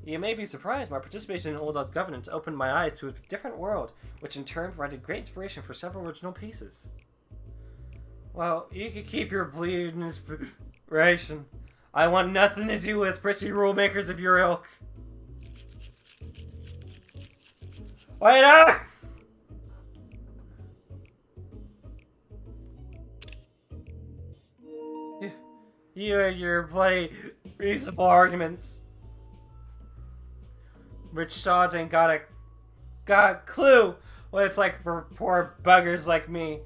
You may be surprised, my participation in Old Odds governance opened my eyes to a different world, which in turn provided great inspiration for several original pieces. Well, you can keep your bleeding inspiration. I want nothing to do with prissy rule makers of your ilk. Wait up! You and your bloody reasonable arguments. Rich sods ain't got a clue what it's like for poor buggers like me.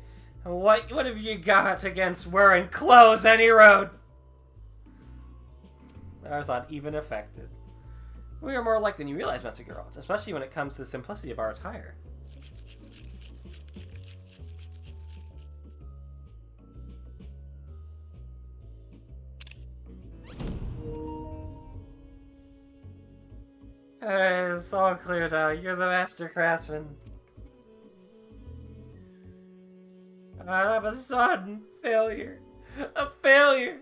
What have you got against wearing clothes any road? I was not even affected. We are more alike than you realize, Master Geralt, especially when it comes to the simplicity of our attire. It's all clear now. You're the master craftsman. I'm a sudden failure. A failure!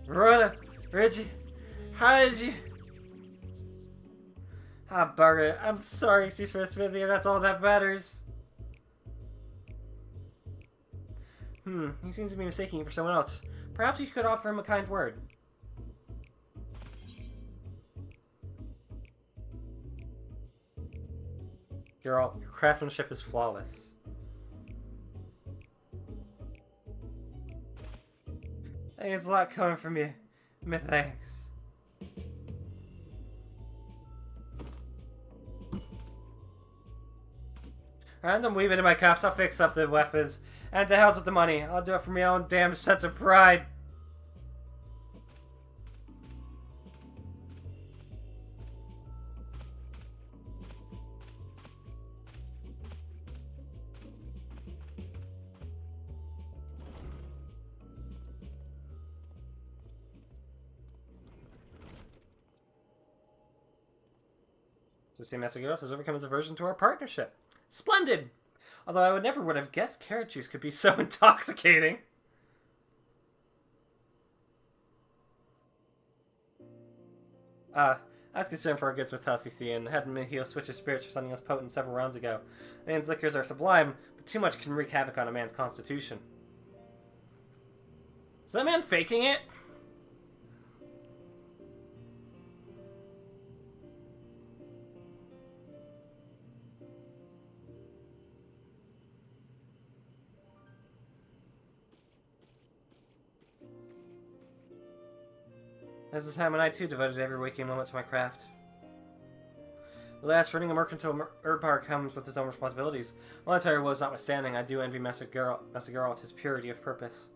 Verona, Reggie, how did you... bugger it. I'm sorry, excuse for the smithy, and that's all that matters. He seems to be mistaking you for someone else. Perhaps you could offer him a kind word. Your craftsmanship is flawless. There's a lot coming from you. Methinks. Random weave into my cups, I'll fix up the weapons. And to hell with the money. I'll do it for my own damn sense of pride. So see, Master Geralt has overcome his aversion to our partnership. Splendid! Although I would have guessed carrot juice could be so intoxicating. I was concerned for our goods with House, you see, and had Mihio switch his spirits for something less potent several rounds ago. Man's liquors are sublime, but too much can wreak havoc on a man's constitution. Is that man faking it? This is a time when I too devoted every waking moment to my craft. Alas, running a mercantile empire comes with its own responsibilities. While entire woes notwithstanding, I do envy Master Geralt his purity of purpose.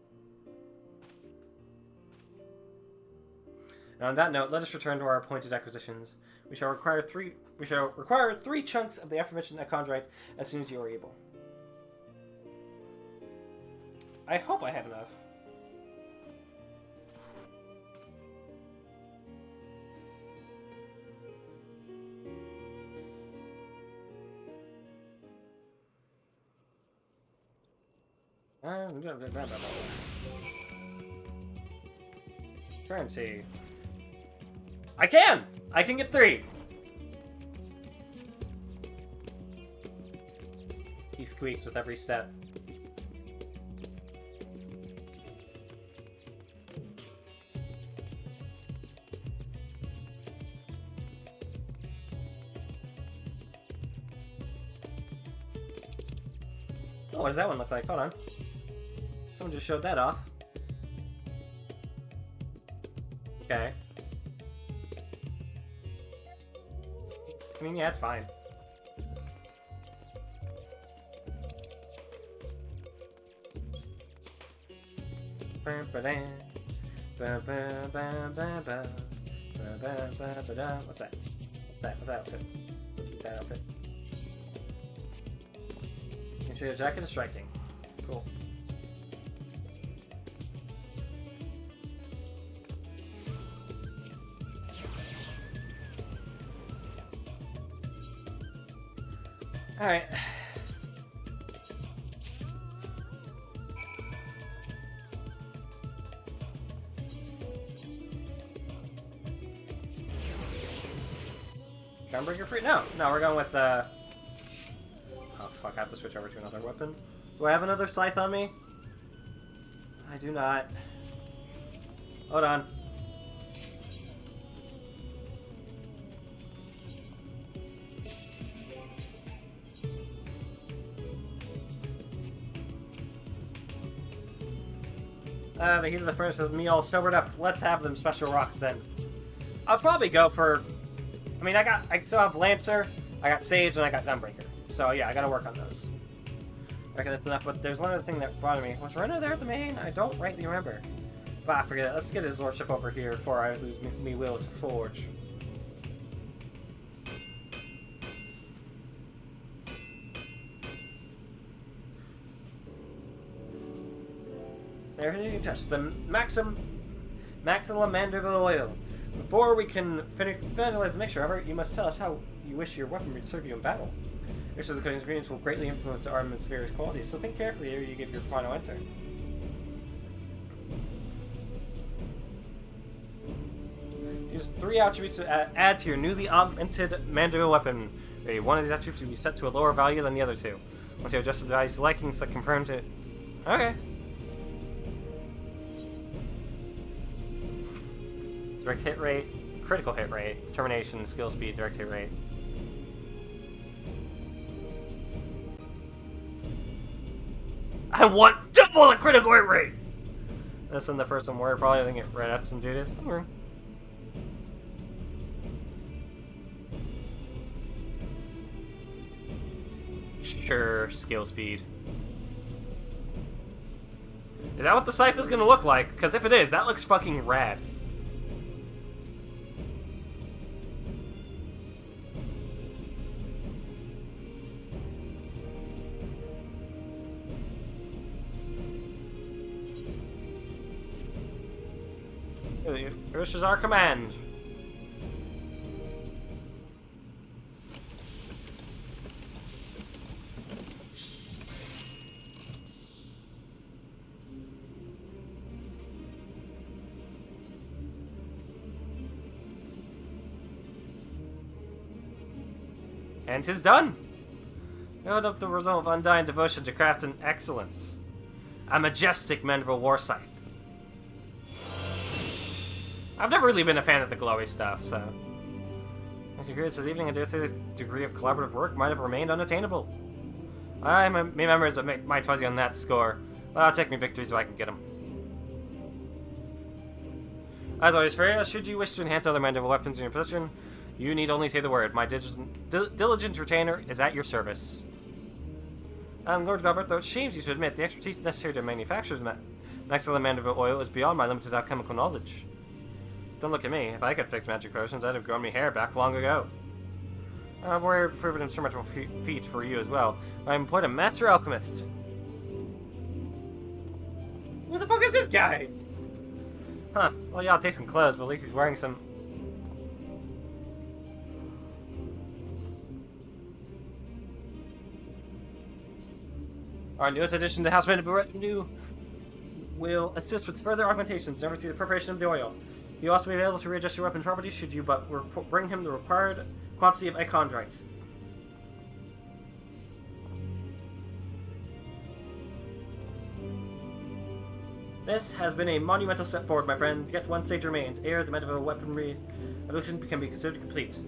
And on that note, let us return to our appointed acquisitions. We shall require three chunks of the aforementioned chondrite as soon as you are able. I hope I have enough. Currency. I can! I can get 3! He squeaks with every step. Oh, what does that one look like? Hold on. Someone just showed that off. Okay. I mean, yeah, it's fine. What's that? What's that outfit? That outfit. You see the jacket is striking. Cool. Alright. Gunbreaker free? No, we're going with oh fuck, I have to switch over to another weapon. Do I have another scythe on me? I do not. Hold on. The heat of the furnace has me all sobered up. Let's have them special rocks then. I'll probably go for... I mean, I still have Lancer, I got Sage, and I got Gunbreaker. So yeah, I gotta work on those. I reckon that's enough, but there's one other thing that bothered me. Was Reno there at the main? I don't rightly remember. Bah, forget it. Let's get his lordship over here before I lose me will to forge. There you can test the Maximum Manderville oil. Before we can finalize the mixture, however, you must tell us how you wish your weapon to serve you in battle. Mixture of the coating ingredients will greatly influence the armament's various qualities, so think carefully ere you give your final answer. Use 3 attributes to add to your newly augmented Manderville weapon. One of these attributes will be set to a lower value than the other 2. Once you adjust the value's liking, select confirm to... Okay. Direct hit rate, critical hit rate, determination, skill speed, direct hit rate. I want double the critical hit rate! This one, the first one, we're probably going to get red ups and do this. Okay. Sure, skill speed. Is that what the scythe is going to look like? Because if it is, that looks fucking rad. This is our command. And 'tis done. Build up the result of undying devotion to craft and excellence. A majestic Manderville war scythe. I've never really been a fan of the glowy stuff, so... As you hear this evening, I dare say this degree of collaborative work might have remained unattainable. I may members that make my fuzzy on that score, but I'll take me victories so I can get them. As always, for should you wish to enhance other Manderville weapons in your possession, you need only say the word. My diligent retainer is at your service. Lord Gobert, though it shames you to admit, the expertise necessary to manufacture Maxilla Manderville oil is beyond my limited alchemical knowledge. Don't look at me. If I could fix magic potions, I'd have grown me hair back long ago. Warrior proved an insurmountable feat for you as well. I employed a master alchemist. Who the fuck is this guy? Huh. Well, yeah, I'll take some clothes, but at least he's wearing some... Our newest addition to Housemate Retinue will assist with further augmentations and oversee the preparation of the oil. He will also be available to readjust your weapon properties should you but bring him the required quantity of ichondrite. This has been a monumental step forward, my friends. Yet one stage remains, ere the medieval weaponry evolution can be considered complete.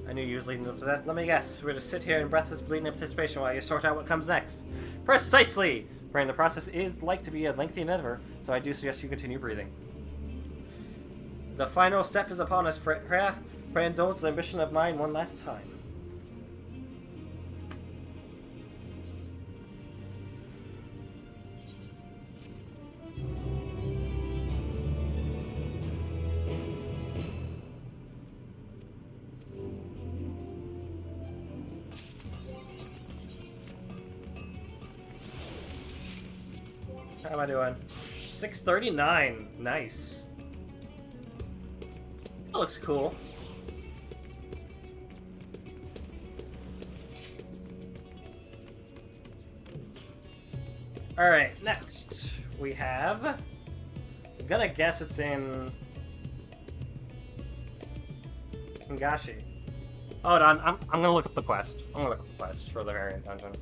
I knew you was leading up to that. Let me guess. We're to sit here in breathless, bleeding anticipation while you sort out what comes next. Precisely! Brain, the process is like to be a lengthy endeavor, so I do suggest you continue breathing. The final step is upon us, Freya. Pray indulge the ambition of mine one last time. How am I doing? 639. Nice. That looks cool. Alright, next we have... I'm gonna guess it's in... Hingashi. Hold on, I'm gonna look up the quest. I'm gonna look up the quest for the variant dungeon.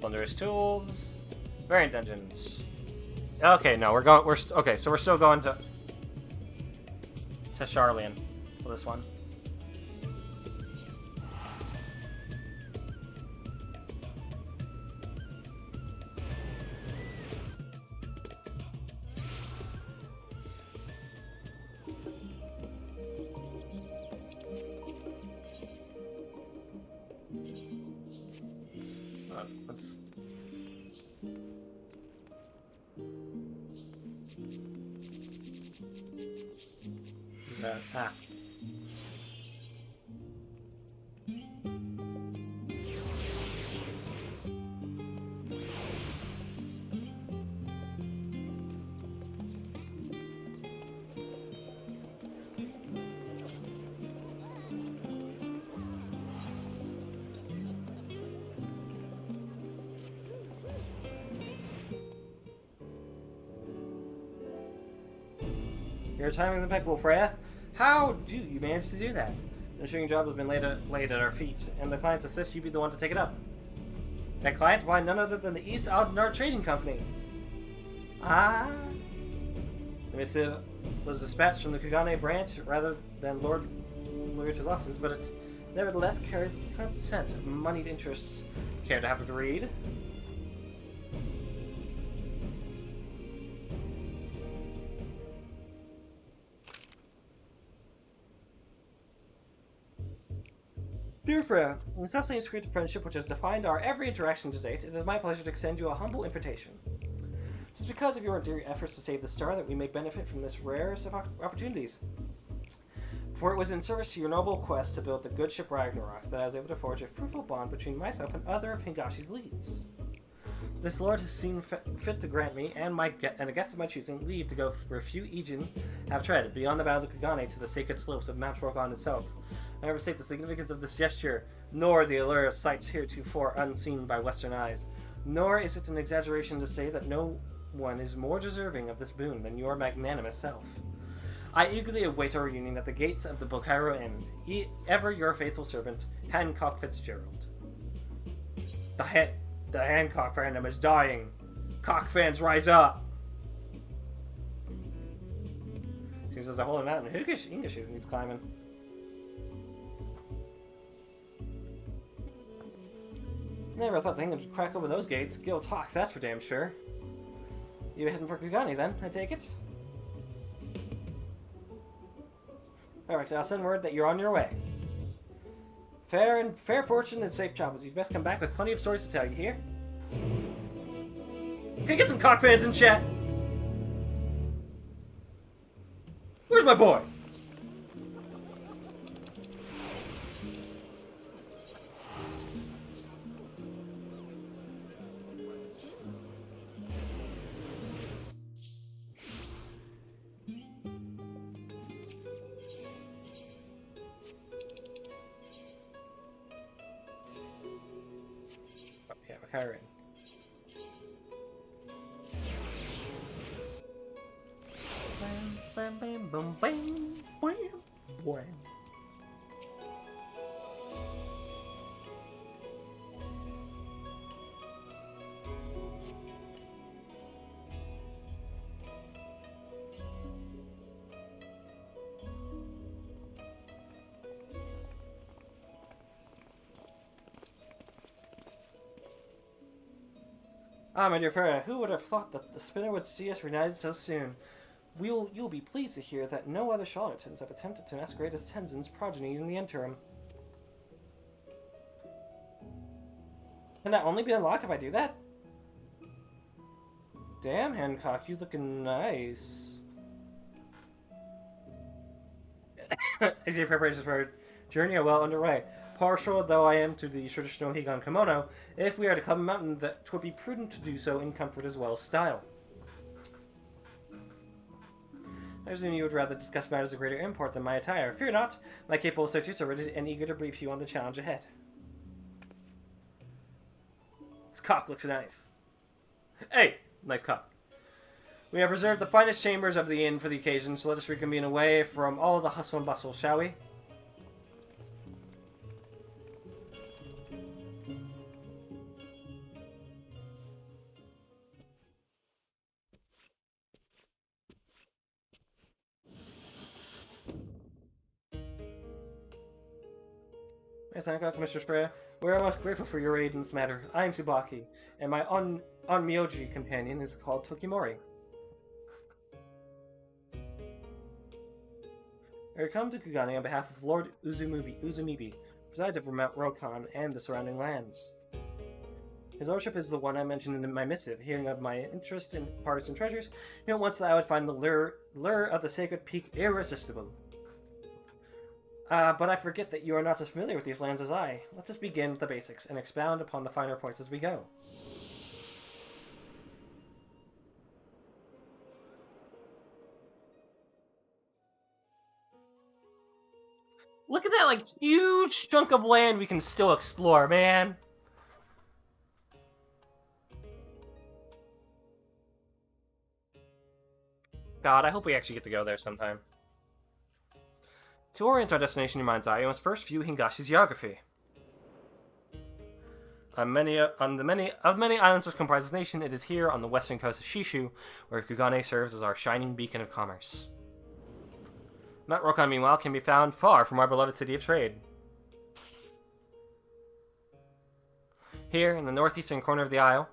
Thunderous tools, variant dungeons. Okay, no, okay, so we're still going to Charlian for this one. Let's... Ah. Your timing is impeccable, Freya. How do you manage to do that? The ensuring job has been laid at our feet, and the client's assist, you be the one to take it up. That client? Why, none other than the East Outnard Trading Company. Ah? The missive was dispatched from the Kugane branch rather than Lord Lurich's offices, but it nevertheless carries consent of moneyed interests. Care to have it read? Dear Freya, in the self-same spirit of friendship which has defined our every interaction to date, it is my pleasure to extend you a humble invitation. It is because of your enduring efforts to save the star that we may benefit from this rarest of opportunities. For it was in service to your noble quest to build the good ship Ragnarok that I was able to forge a fruitful bond between myself and other of Hingashi's leads. This lord has seen fit to grant me, and a guest of my choosing, leave to go where few Aegean have tread, beyond the bounds of Kugane to the sacred slopes of Mount Rogan itself. I never state the significance of this gesture, nor the allure of sights heretofore unseen by Western eyes. Nor is it an exaggeration to say that no one is more deserving of this boon than your magnanimous self. I eagerly await our reunion at the gates of the Bocairo End. Ever your faithful servant, Hancock Fitzgerald. The Hancock fandom is dying. Cock fans, rise up! Seems there's a hole in the mountain. English needs climbing. Never thought the thing would crack open those gates. Gil talks, that's for damn sure. You heading for Kugani then, I take it? Alright, I'll send word that you're on your way. Fair fortune and safe travels. You'd best come back with plenty of stories to tell, you hear? Can I get some cock fans in chat? Where's my boy? Oh, yeah, we're Kyron. Bam, bam, bam, bam, bam, bam. Ah, my dear Farah, who would have thought that the spinner would see us reunited so soon? You'll be pleased to hear that no other charlatans have attempted to masquerade as Tenzin's progeny in the interim. Can that only be unlocked if I do that? Damn, Hancock, you looking nice. As your preparations for our journey are well underway. Partial though I am to the traditional Higan kimono, if we are to climb a mountain, that 'twould be prudent to do so in comfort as well as style. I presume you would rather discuss matters of greater import than my attire. Fear not, my capable associates are ready and eager to brief you on the challenge ahead. This cock looks nice. Hey, nice cock. We have reserved the finest chambers of the inn for the occasion, so let us reconvene away from all the hustle and bustle, shall we? Yes, Hancock, Mr. Freya. We are most grateful for your aid in this matter. I am Tsubaki, and my Onmyoji companion is called Tokimori. I come to Kugani on behalf of Lord Uzumibi, presides over Mount Rokan and the surrounding lands. His lordship is the one I mentioned in my missive. Hearing of my interest in partisan treasures, he once that I would find the lure of the sacred peak irresistible. But I forget that you are not as familiar with these lands as I. Let us begin with the basics and expound upon the finer points as we go. Look at that, like, huge chunk of land we can still explore, man. God, I hope we actually get to go there sometime. To orient our destination in your mind's eye, you must first view Hingashi's geography. Of the many islands which comprise this nation, it is here on the western coast of Shishu where Kugane serves as our shining beacon of commerce. Mount Rokan, meanwhile, can be found far from our beloved city of trade. Here, in the northeastern corner of the isle,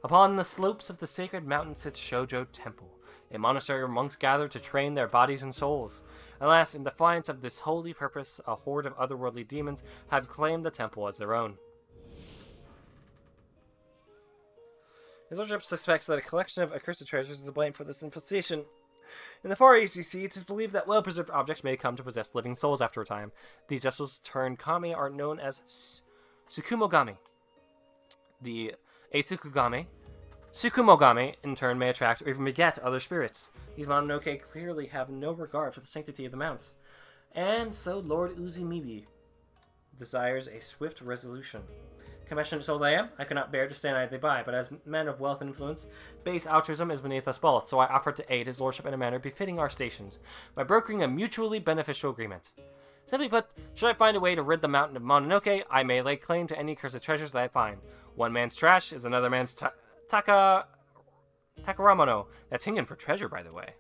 upon the slopes of the sacred mountain sits Shoujo Temple, a monastery where monks gather to train their bodies and souls. Alas, in defiance of this holy purpose, a horde of otherworldly demons have claimed the temple as their own. His lordship suspects that a collection of accursed treasures is to blame for this infestation. In the far ACC, it is believed that well-preserved objects may come to possess living souls after a time. These vessels turned kami are known as Sukumogami. The Sukumogami, in turn, may attract or even beget other spirits. These Mononoke clearly have no regard for the sanctity of the mount. And so Lord Uzumibi desires a swift resolution. Compassionate soul that I am, I cannot bear to stand idly by, but as men of wealth and influence, base altruism is beneath us both, so I offer to aid his lordship in a manner befitting our stations, by brokering a mutually beneficial agreement. Simply put, should I find a way to rid the mountain of Mononoke, I may lay claim to any cursed treasures that I find. One man's trash is another man's Takaramono. That's Hingan for treasure, by the way.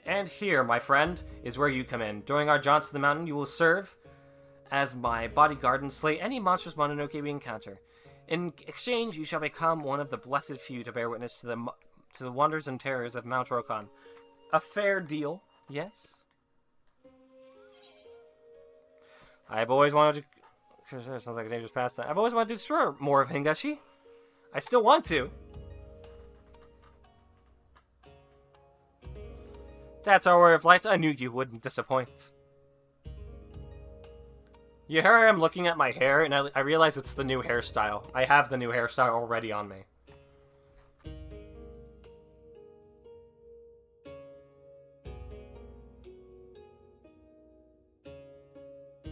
And here, my friend, is where you come in. During our jaunts to the mountain, you will serve as my bodyguard and slay any monstrous Mononoke we encounter. In exchange, you shall become one of the blessed few to bear witness to the wonders and terrors of Mount Rokon. A fair deal, yes? I've always wanted to... Sounds like a dangerous pastime. I've always wanted to destroy more of Hingashi. I still want to. That's our way of light. I knew you wouldn't disappoint. Yeah, here I am looking at my hair, and I realize it's the new hairstyle. I have the new hairstyle already on me.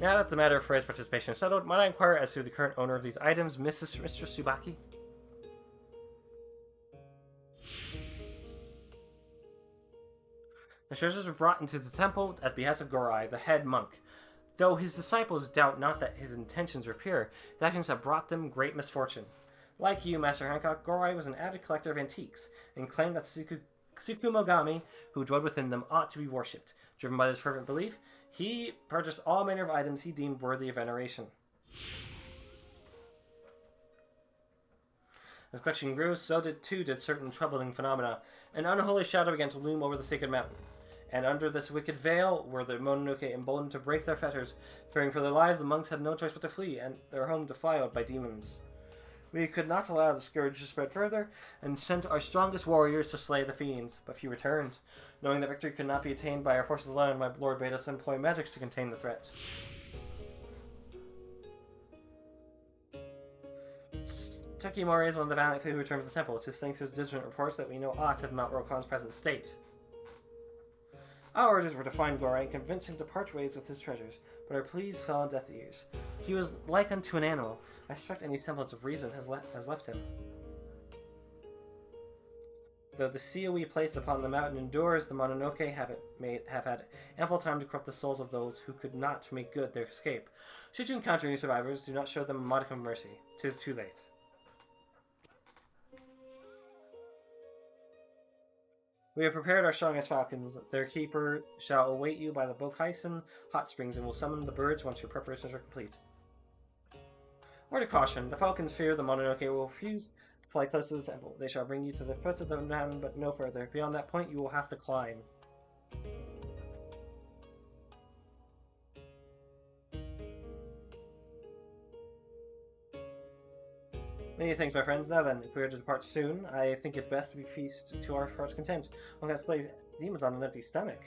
Now that the matter of Frey's participation is settled, might I inquire as to the current owner of these items, Mr. Tsubaki? The treasures were brought into the temple at the behest of Gorai, the head monk. Though his disciples doubt not that his intentions were pure, his actions have brought them great misfortune. Like you, Master Hancock, Gorai was an avid collector of antiques, and claimed that Tsukumogami, who dwelled within them, ought to be worshipped. Driven by this fervent belief, he purchased all manner of items he deemed worthy of veneration. As collection grew, so did certain troubling phenomena. An unholy shadow began to loom over the sacred mountain. And under this wicked veil were the Mononoke emboldened to break their fetters. Fearing for their lives, the monks had no choice but to flee, and their home defiled by demons. We could not allow the scourge to spread further, and sent our strongest warriors to slay the fiends, but few returned. Knowing that victory could not be attained by our forces alone, my lord bade us employ magics to contain the threats. Tokimori is one of the valiant few who returned to the temple. It is thanks to his diligent reports that we know aught of Mount Rokon's present state. Our orders were to find Gorai and convince him to part ways with his treasures, but our pleas fell on deaf ears. He was like unto an animal. I suspect any semblance of reason has left him. Though the seal we placed upon the mountain endures, the Mononoke have had ample time to corrupt the souls of those who could not make good their escape. Should you encounter any survivors, do not show them a modicum of mercy. 'Tis too late. We have prepared our strongest falcons. Their keeper shall await you by the Bokaisen hot springs and will summon the birds once your preparations are complete. Word of caution, the falcons fear the Mononoke will refuse to fly close to the temple. They shall bring you to the foot of the mountain, but no further. Beyond that point, you will have to climb. Many thanks, my friends. Now then, if we are to depart soon, I think it best we feast to our heart's content. One that slays demons on an empty stomach.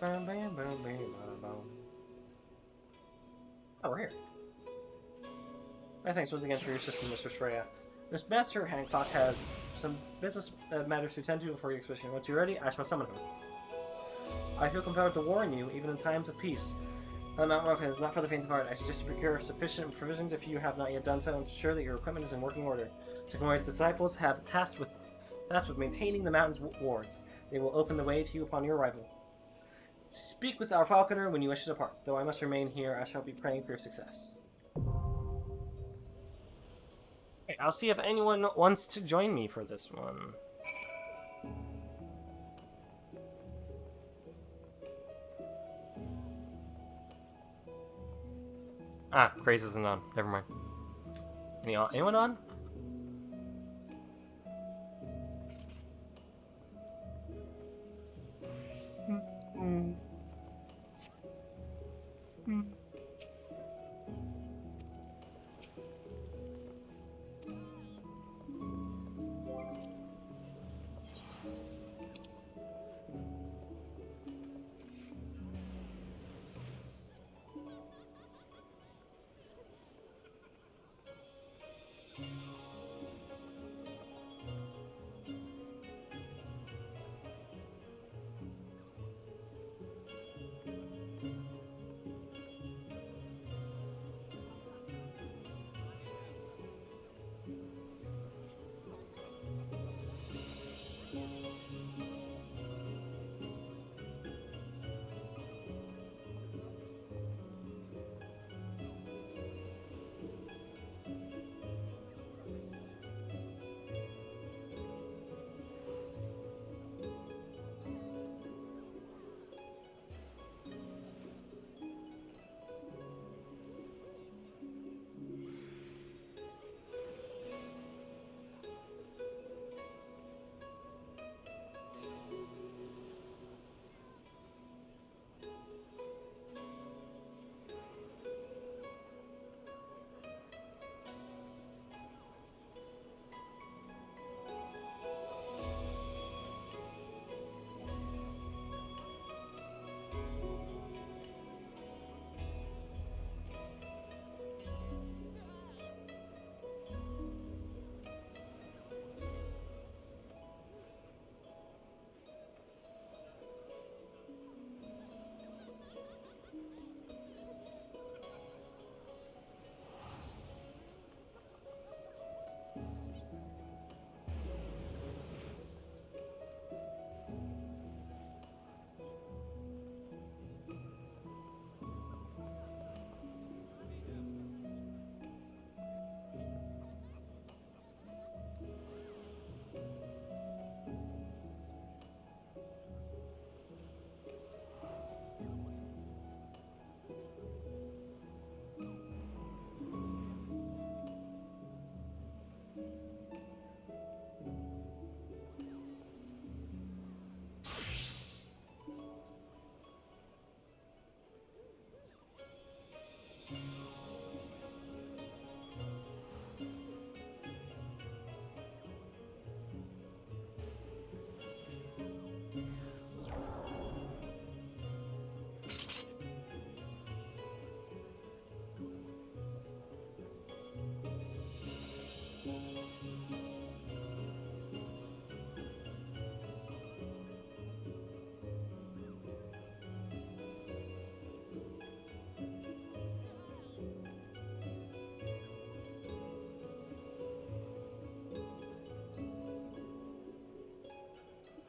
Bam, bam, bam, bam, bam, bam. Oh, we're here. My thanks once again for your assistance, Mr. Freya. This Master Hancock has some business matters to attend to before your expedition. Once you're ready, I shall summon him. I feel compelled to warn you, even in times of peace. Mount Rokon is not for the faint of heart. I suggest you procure sufficient provisions if you have not yet done so, and ensure that your equipment is in working order. Tokimori's disciples have tasked with maintaining the mountain's wards. They will open the way to you upon your arrival. Speak with our falconer when you wish to depart. Though I must remain here, I shall be praying for your success. I'll see if anyone wants to join me for this one. Ah, Craze isn't on. Never mind. Anyone on?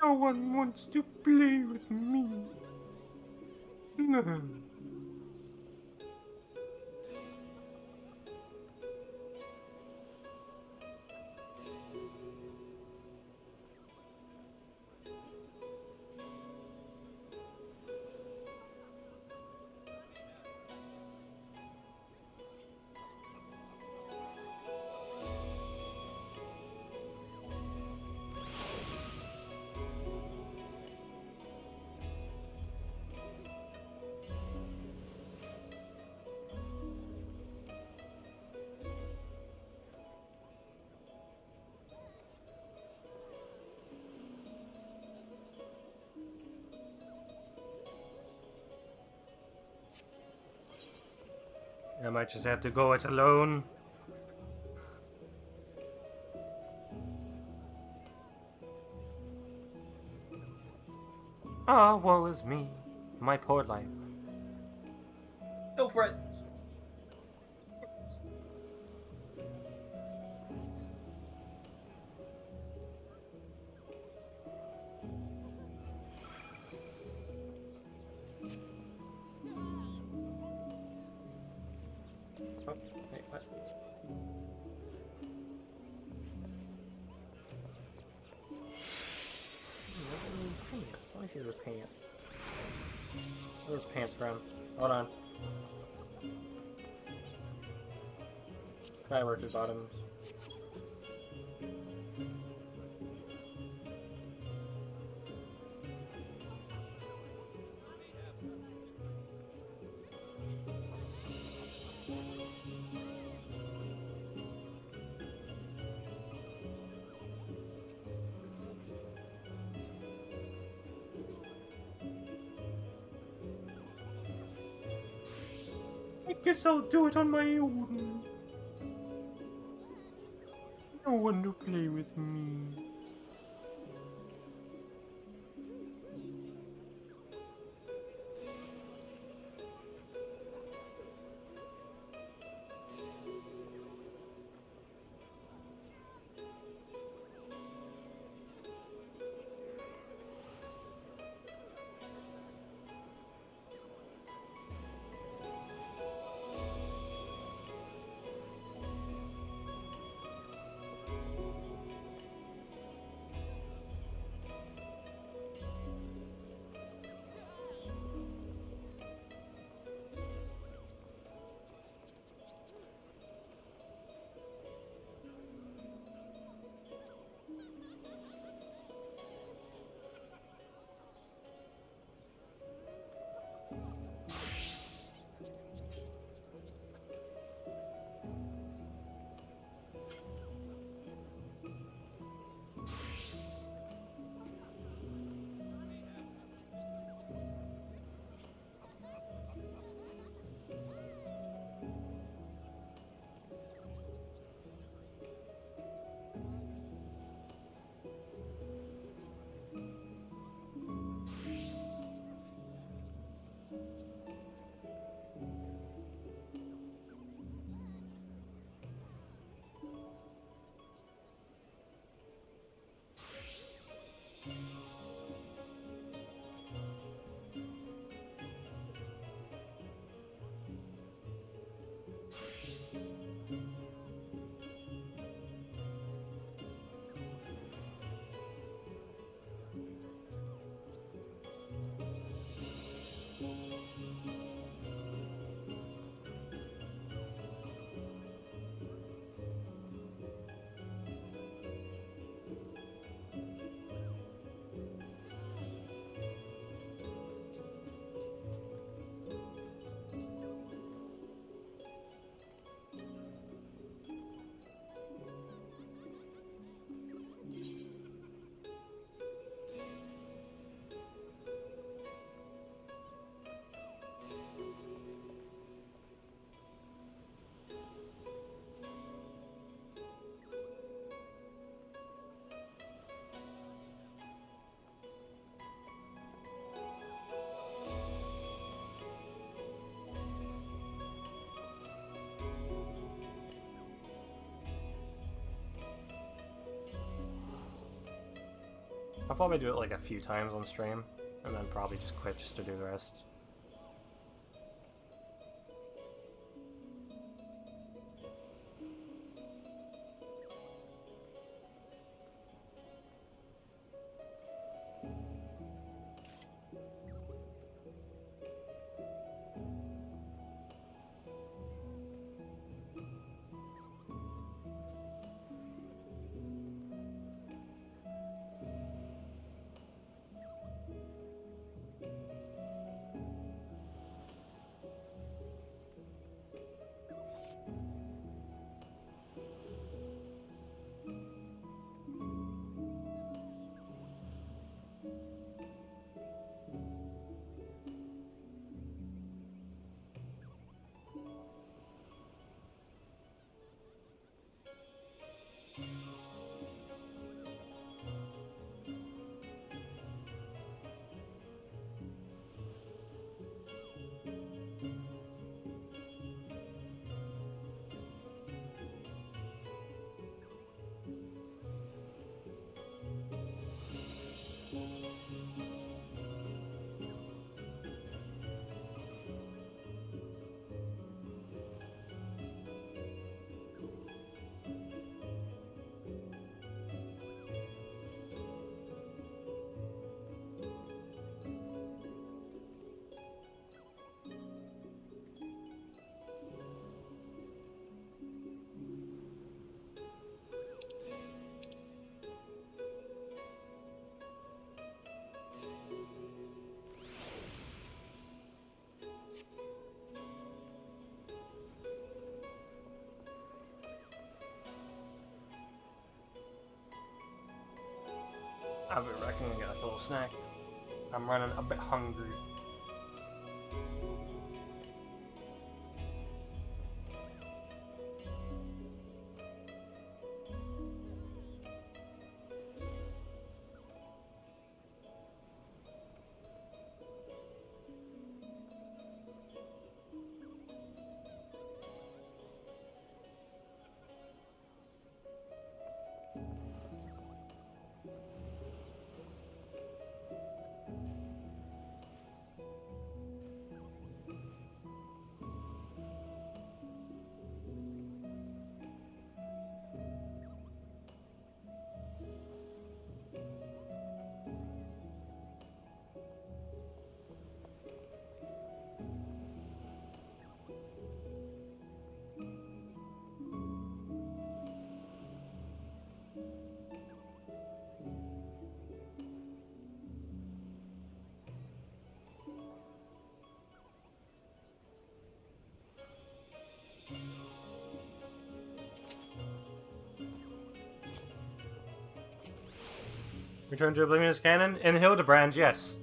No one wants to play with me. No. I might just have to go it alone. Ah, woe is me, my poor life. Go for it. Oh, wait, what? Pants. Let me see those pants. Where are those pants from? Hold on. Skyworks bottoms. I guess I'll do it on my own. No one to play with me. I'll probably do it like a few times on stream, and then probably just quit just to do the rest. I'll be right back and get like a little snack. I'm running a bit hungry. Return to Oblivion's canon? In Hildibrand, yes.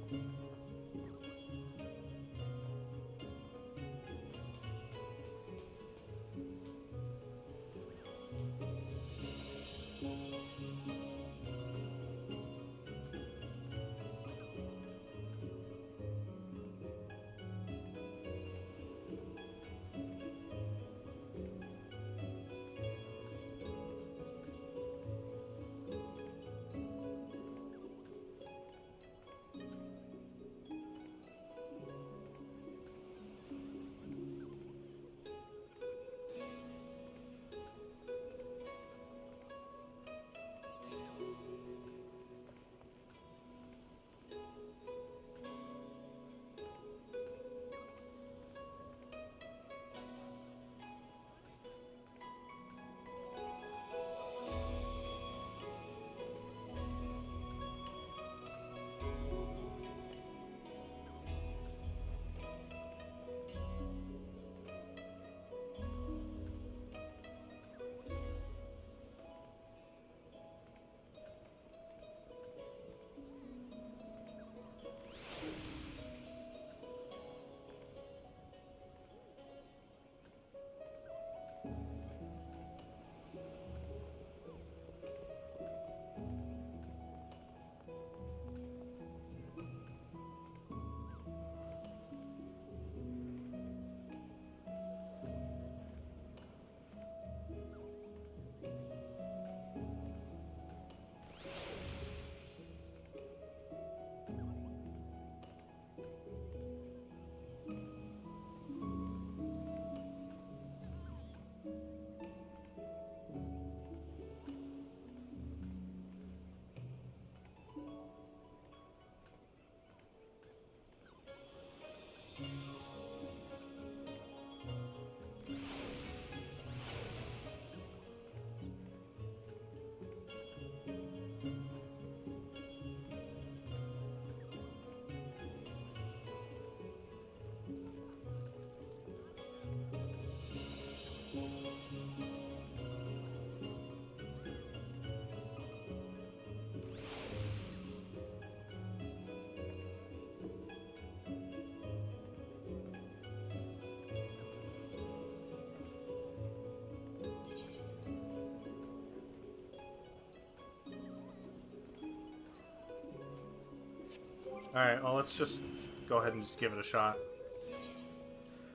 Alright, well, let's just go ahead and just give it a shot.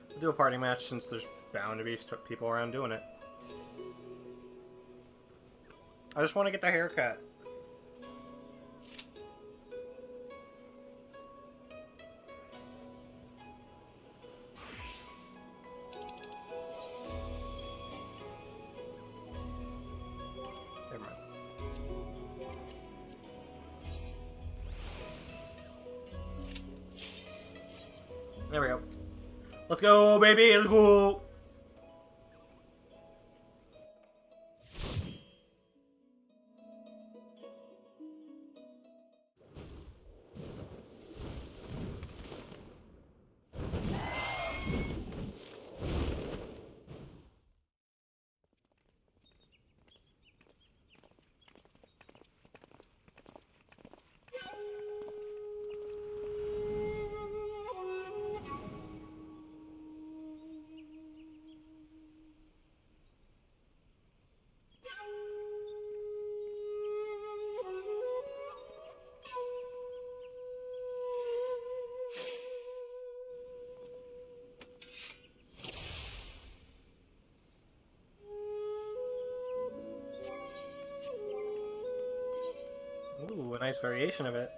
We'll do a party match since there's bound to be people around doing it. I just want to get the haircut. Never mind. There we go. Let's go, baby! Let's go! Ooh, a nice variation of it.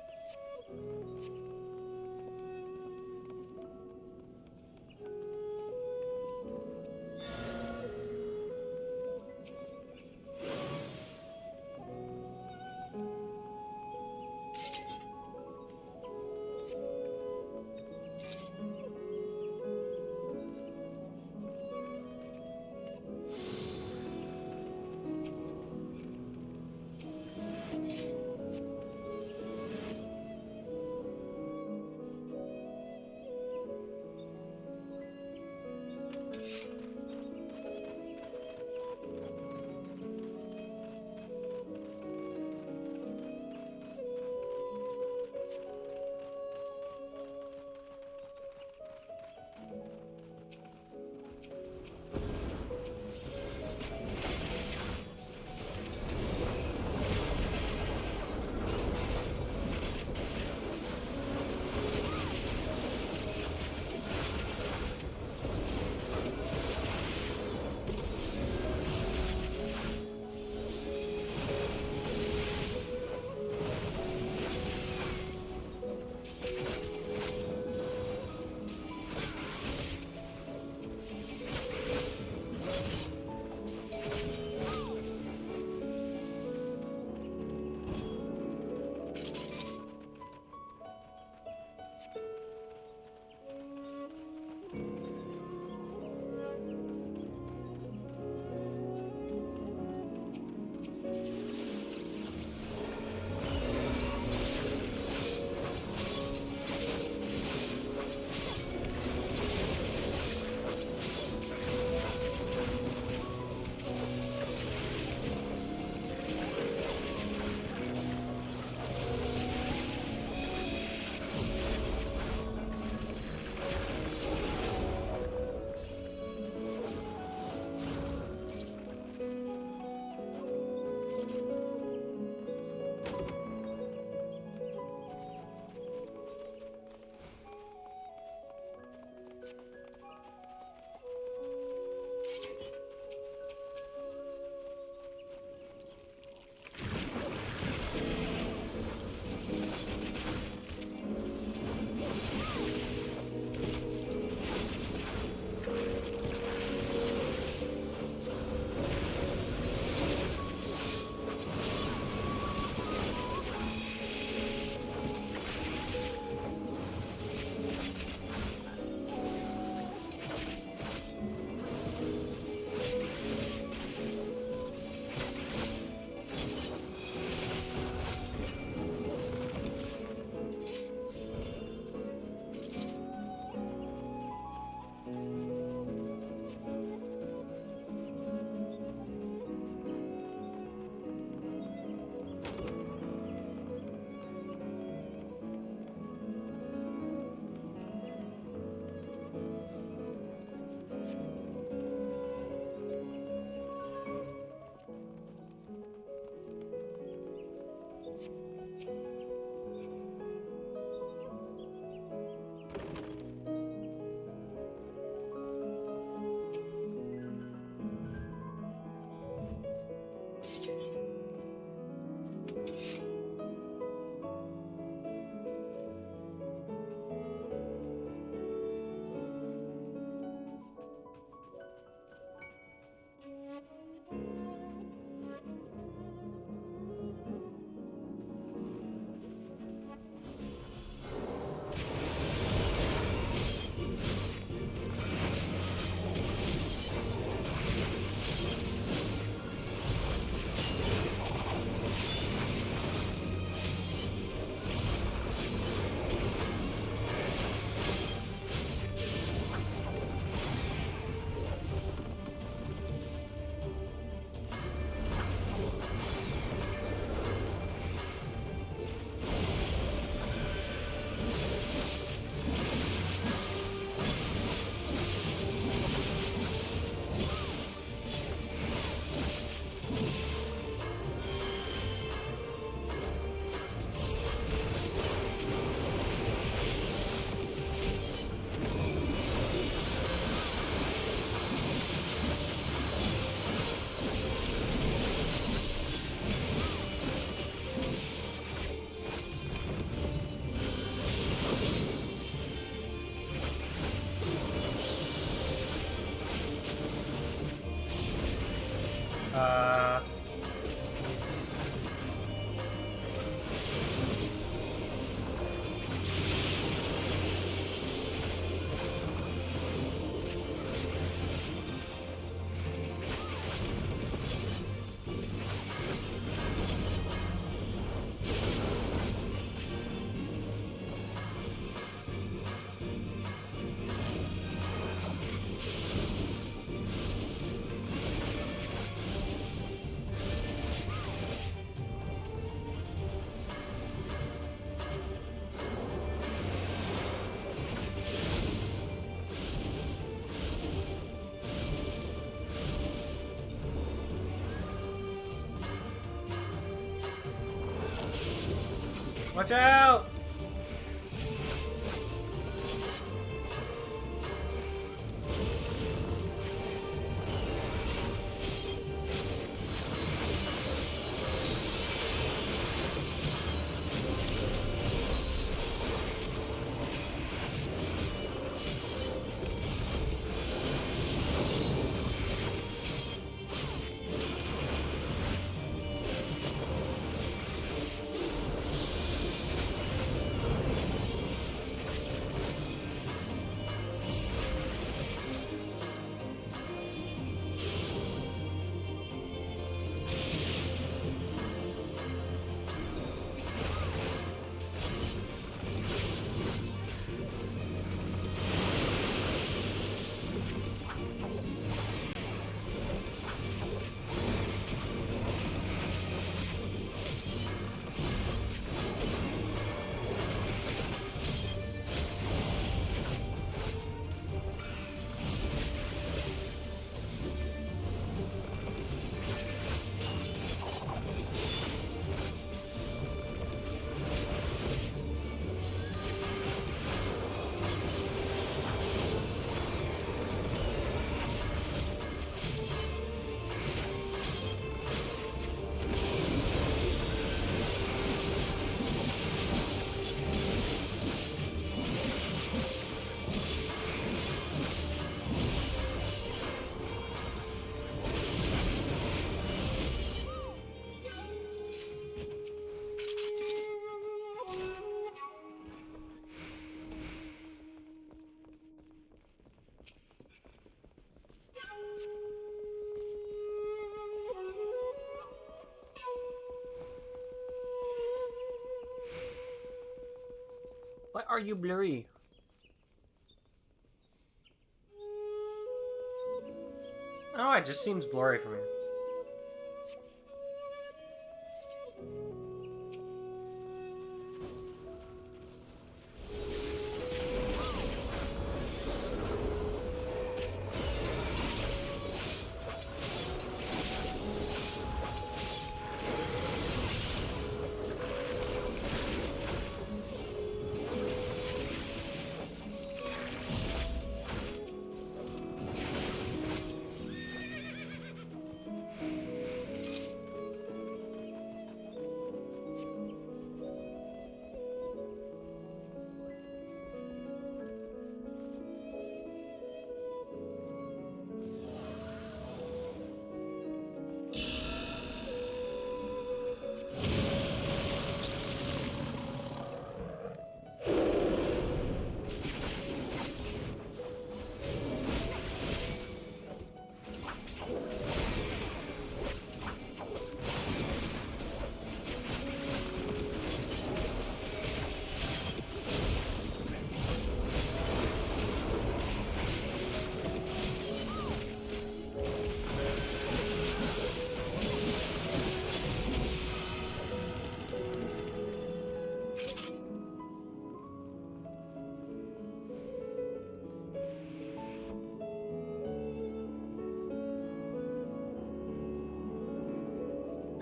Uh... Watch out! Why are you blurry? Oh, it just seems blurry for me.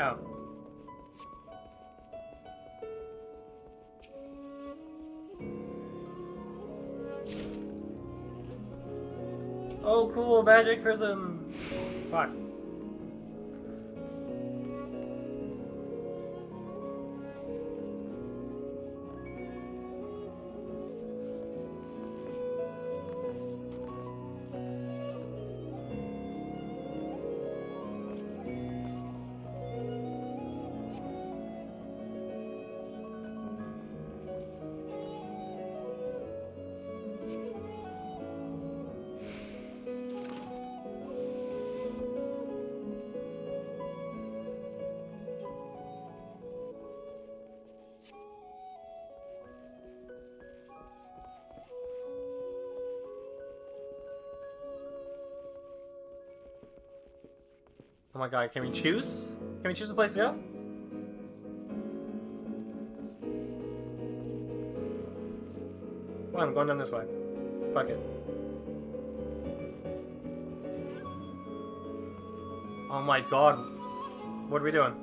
Oh. Oh, cool, magic prism. Fuck. my god, can we choose? Can we choose a place to go? Well, I'm going down this way. Fuck it. Oh my god. What are we doing?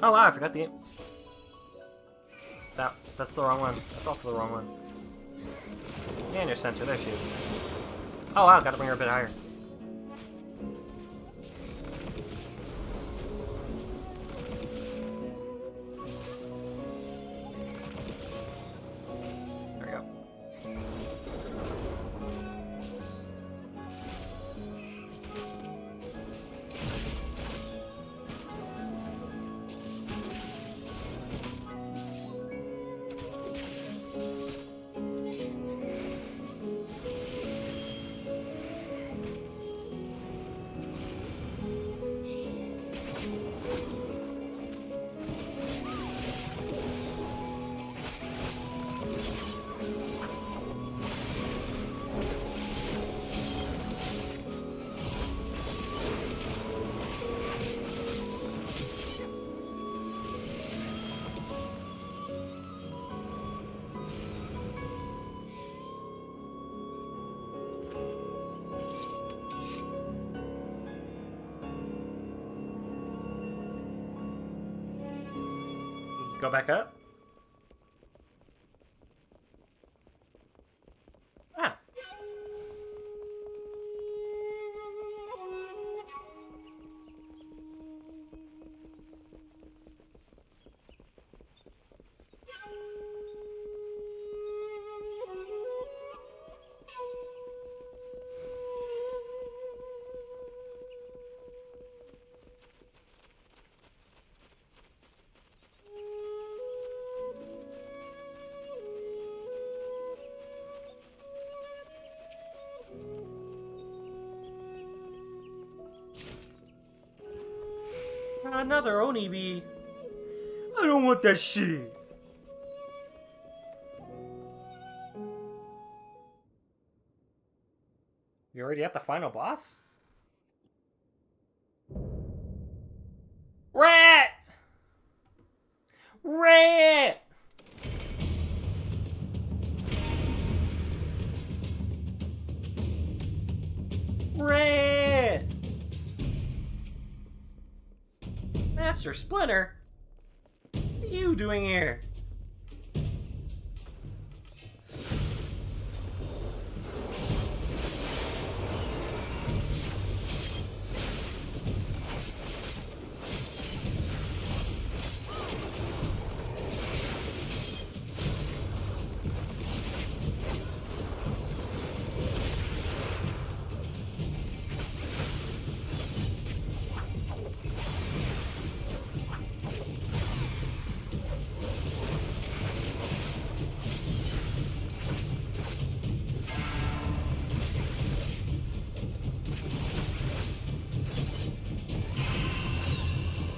Oh wow, I forgot the... That's the wrong one. That's also the wrong one. And your center, there she is. Oh wow, gotta bring her a bit higher. There we go. Go back up. Ah. Another Oni bee. I don't want that shit. You already at the final boss? Rat! Rat! Rat! Master Splinter? What are you doing here?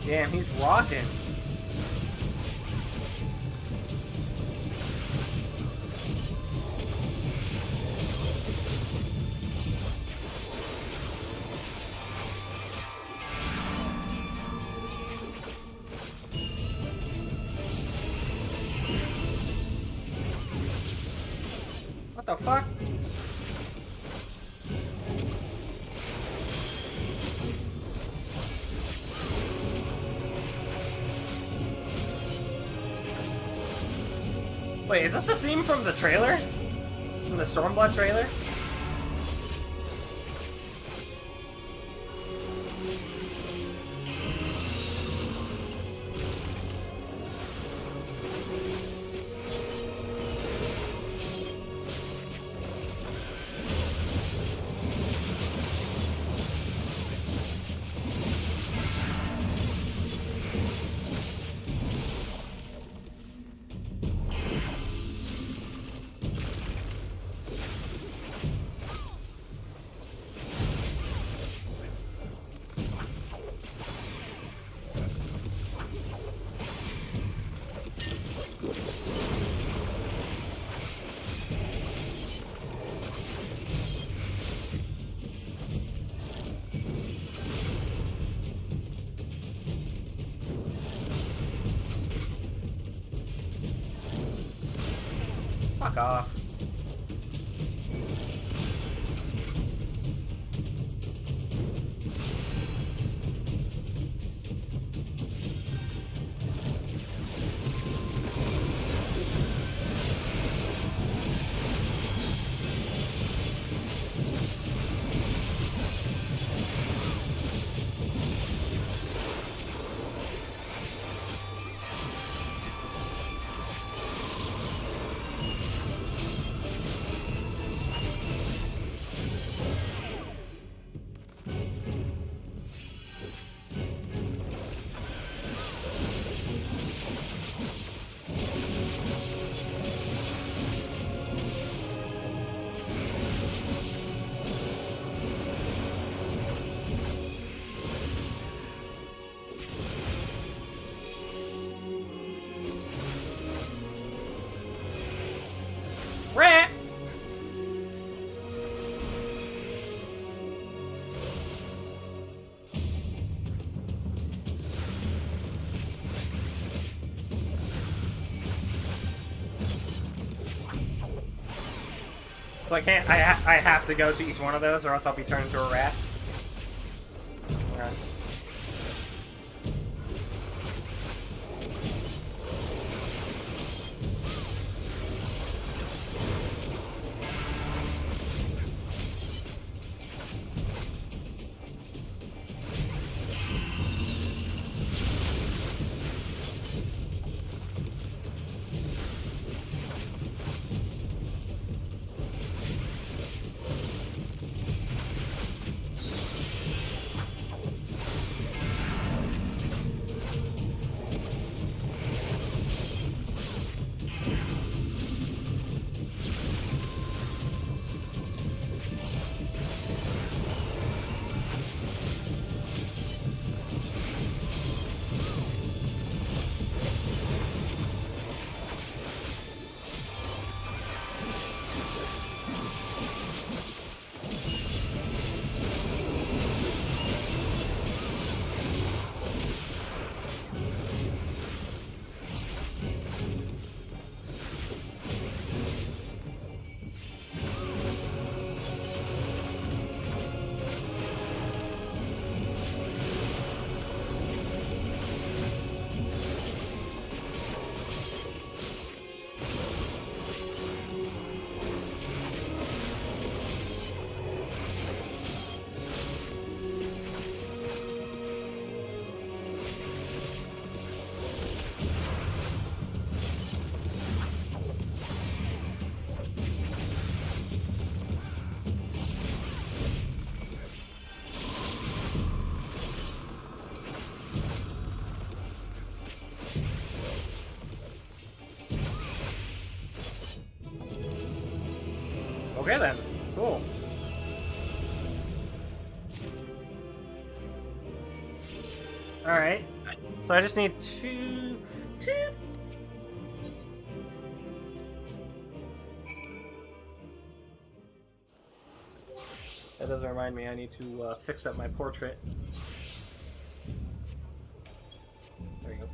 Damn, he's rocking. What the fuck? Wait, is this a theme from the trailer? From the Stormblood trailer? Fuck off. Rat! So I can't. I have to go to each one of those, or else I'll be turned into a rat. Alright. Okay then. Cool. Alright. So I just need two... That does remind me I need to fix up my portrait. There you go.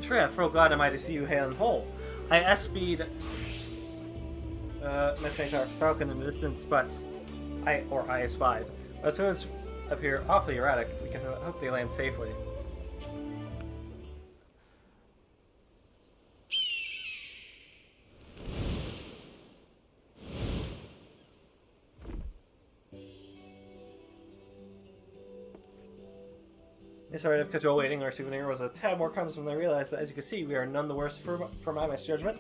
Shreya, full glad am I to see you hale and whole. I S-speed Mustang Car Falcon in the distance, but I espied. As soon as appear awfully erratic, we can hope they land safely. Sorry, I've kept you all waiting. Our souvenir was a tad more cumbersome than I realized, but as you can see, we are none the worse for my best judgment.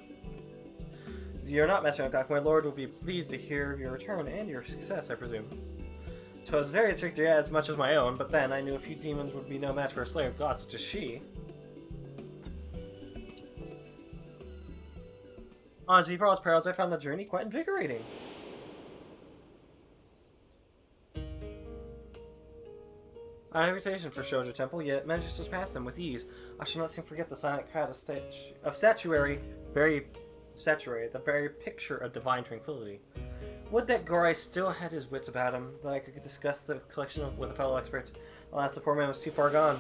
You're not Master Hancock. My lord will be pleased to hear of your return and your success, I presume. 'Twas very strict as much as my own, but then I knew a few demons would be no match for a slayer of gods such as she. Honestly, for all its perils, I found the journey quite invigorating. I have a reputation for Shoujo Temple, yet managed to surpass them with ease. I shall not soon forget the silent crowd of statuary, very statuary, the very picture of divine tranquility. Would that Gorai still had his wits about him, that I could discuss the collection with a fellow expert. Alas, the poor man was too far gone.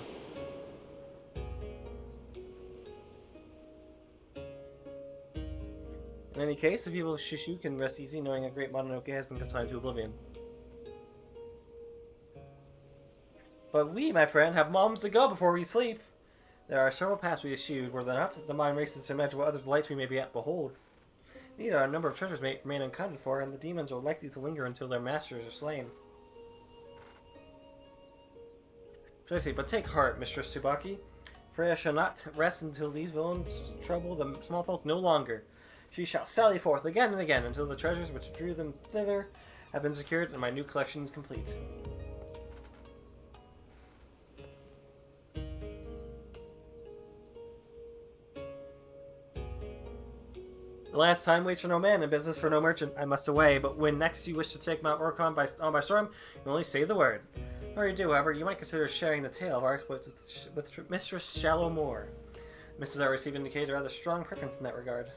In any case, the people of Shishu can rest easy knowing a great Mononoke has been consigned to oblivion. But we, my friend, have moms to go before we sleep. There are several paths we eschewed, were there not? The mind races to imagine what other delights we may be at behold. Indeed, a number of treasures may remain unaccounted for, and the demons are likely to linger until their masters are slain. Tracy, but take heart, Mistress Tsubaki. Freya shall not rest until these villains trouble the small folk no longer. She shall sally forth again and again until the treasures which drew them thither have been secured and my new collection is complete. The last time waits for no man and business for no merchant. I must away, but when next you wish to take Mount Orcon by storm, you only say the word. Or you do, however, you might consider sharing the tale of our exploits with Mistress Shallow Moor. Mrs. I received indicated a rather strong preference in that regard.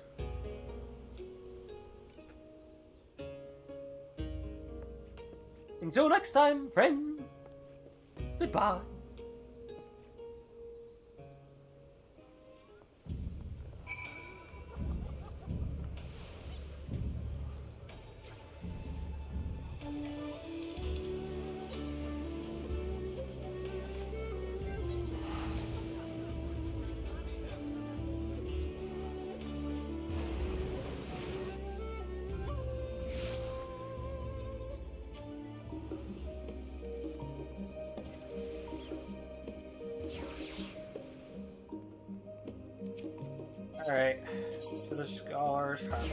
Until next time, friend. Goodbye. Alright, to the Scholar's Palace.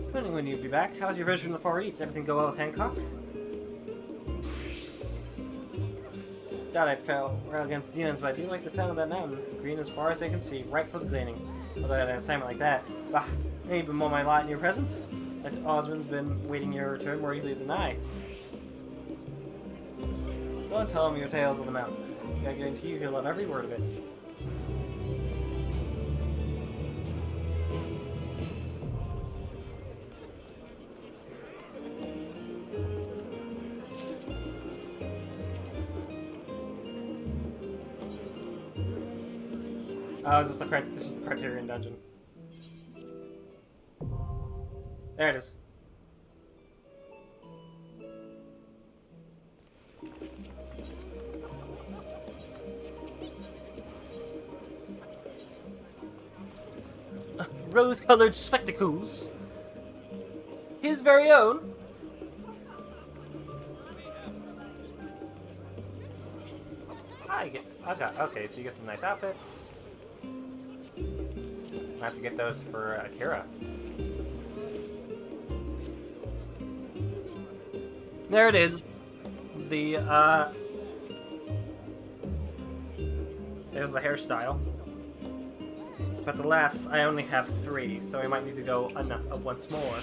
Depending when you'll be back, how's your vision in the Far East? Everything go well with Hancock? Doubt I'd fail well against demons, but I do like the sound of that mountain. Green as far as I can see, right for the gleaning. Although I had an assignment like that. Bah, maybe more my lot in your presence. That Osmond's been waiting your return more eagerly than I. Go and tell him your tales of the mountain. I guarantee you he'll love every word of it. Oh, this is the Criterion dungeon. There it is. Rose-colored spectacles. His very own. Okay, so you get some nice outfits. I have to get those for Akira. There it is. There's the hairstyle. But the last, I only have 3, so we might need to go once more.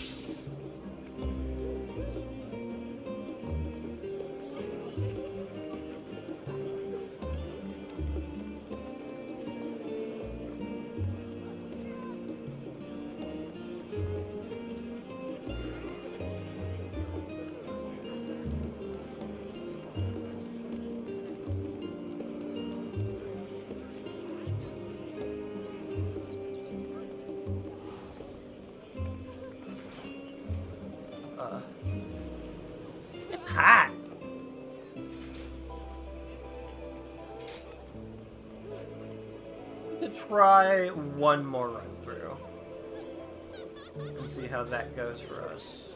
It's hot. We could try one more run through. and see how that goes for us.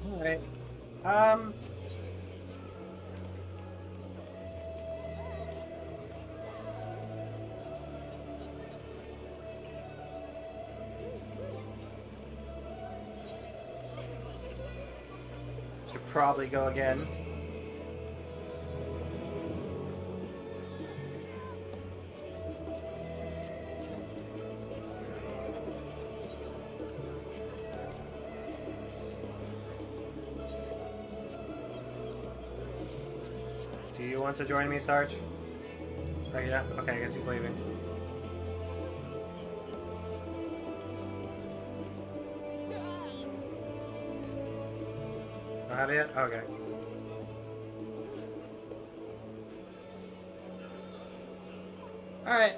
Alright. Should probably go again. Do you want to join me, Sarge? Oh, yeah? Okay, I guess he's leaving. Don't have it yet? Okay. Alright.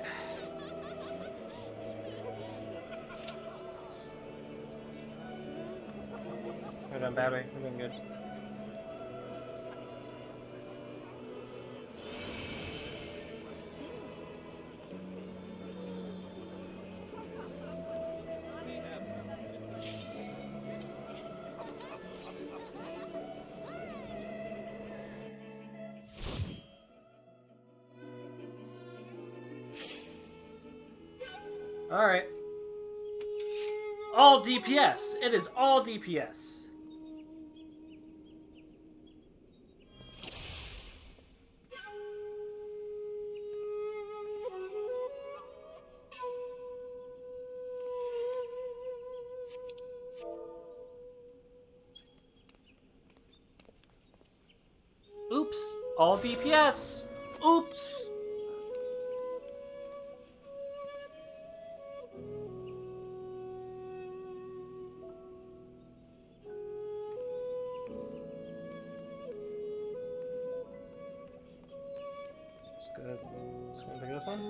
We're done badly. We're doing good. Alright. All DPS! It is all DPS! Oops! All DPS! Oops! Just gonna pick this one.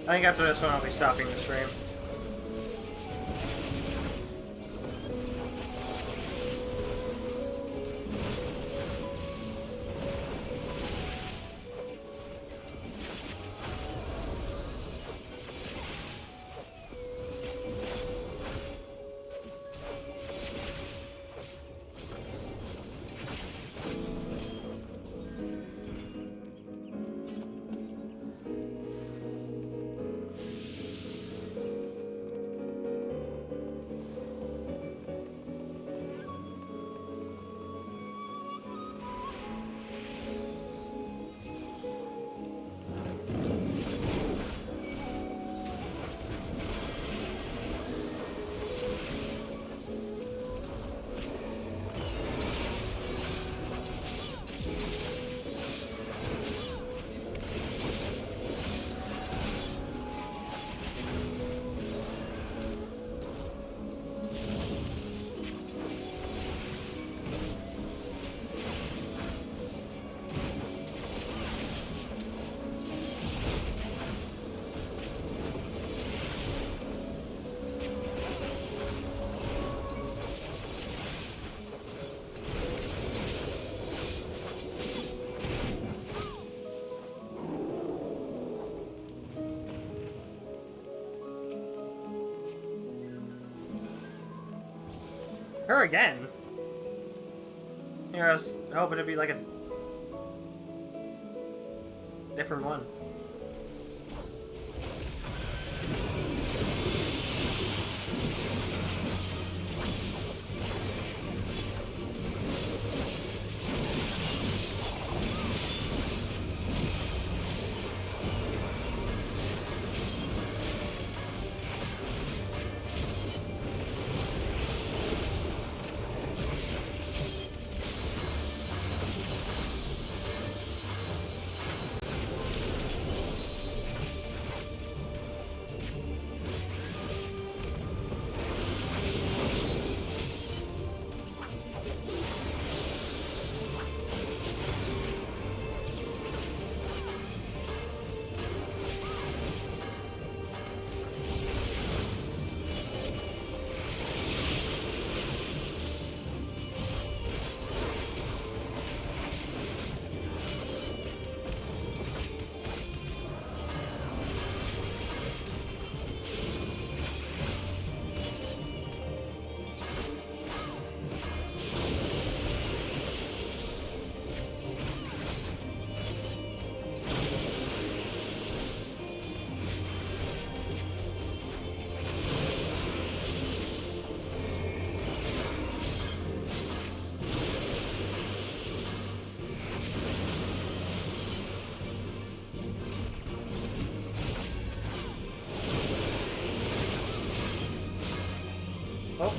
I think after this one I'll be stopping the stream. Her again? Here, I was hoping it'd be like a different one. Oh.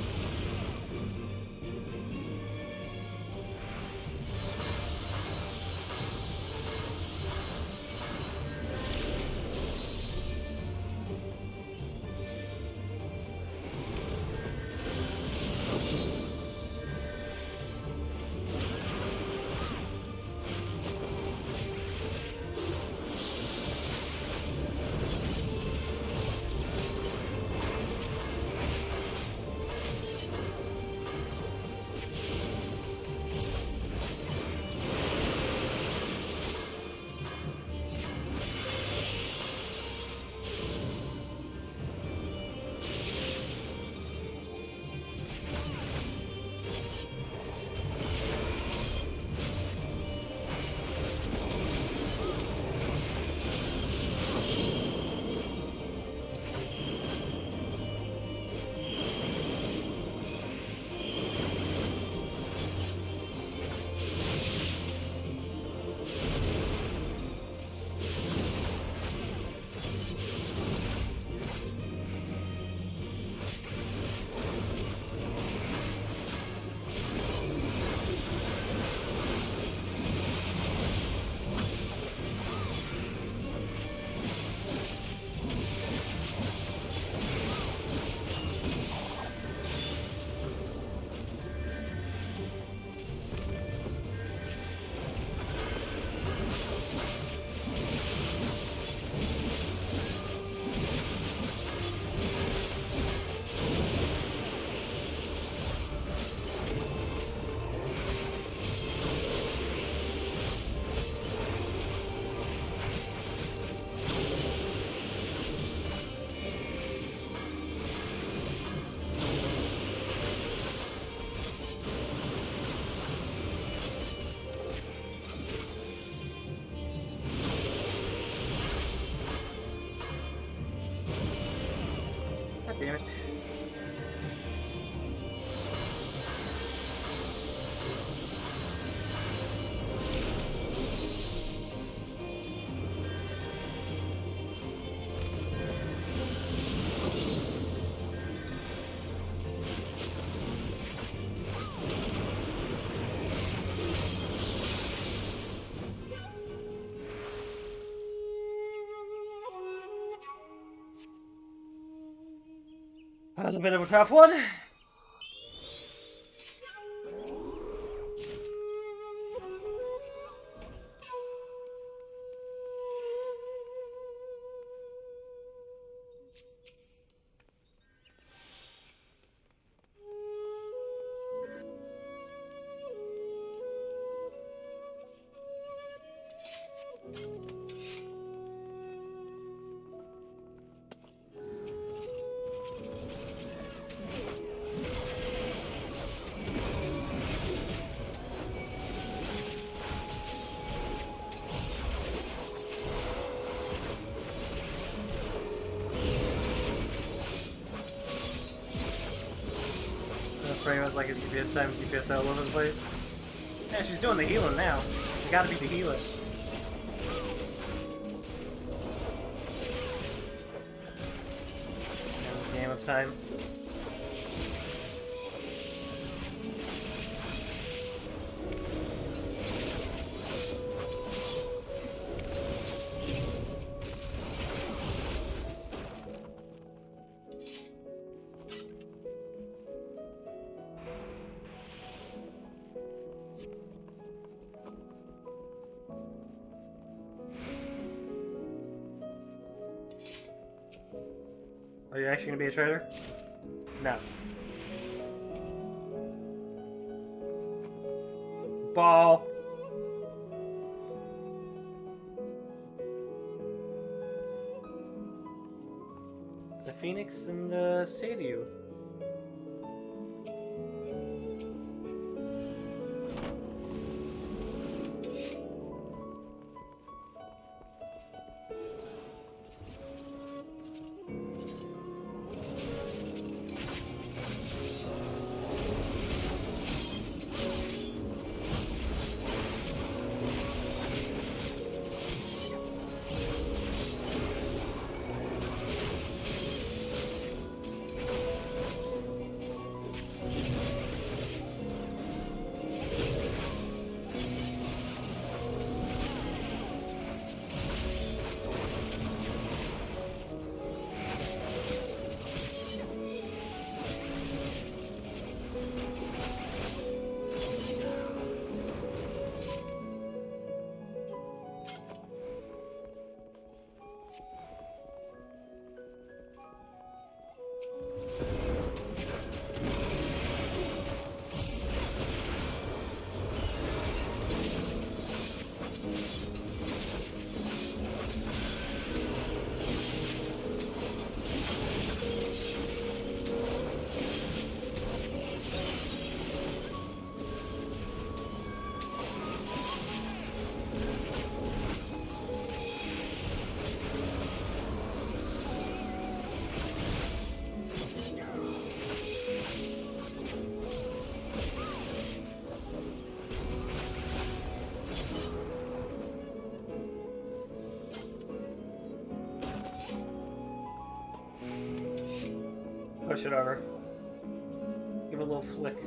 God damn it. That was a bit of a tough one. has like a DPS time, DPS all over the place. Yeah, she's doing the healing now. She's gotta be the healer. Game of time. Are you actually gonna be a trader? No. Ball. The Phoenix and the Sadiu. Push it over. Give it a little flick.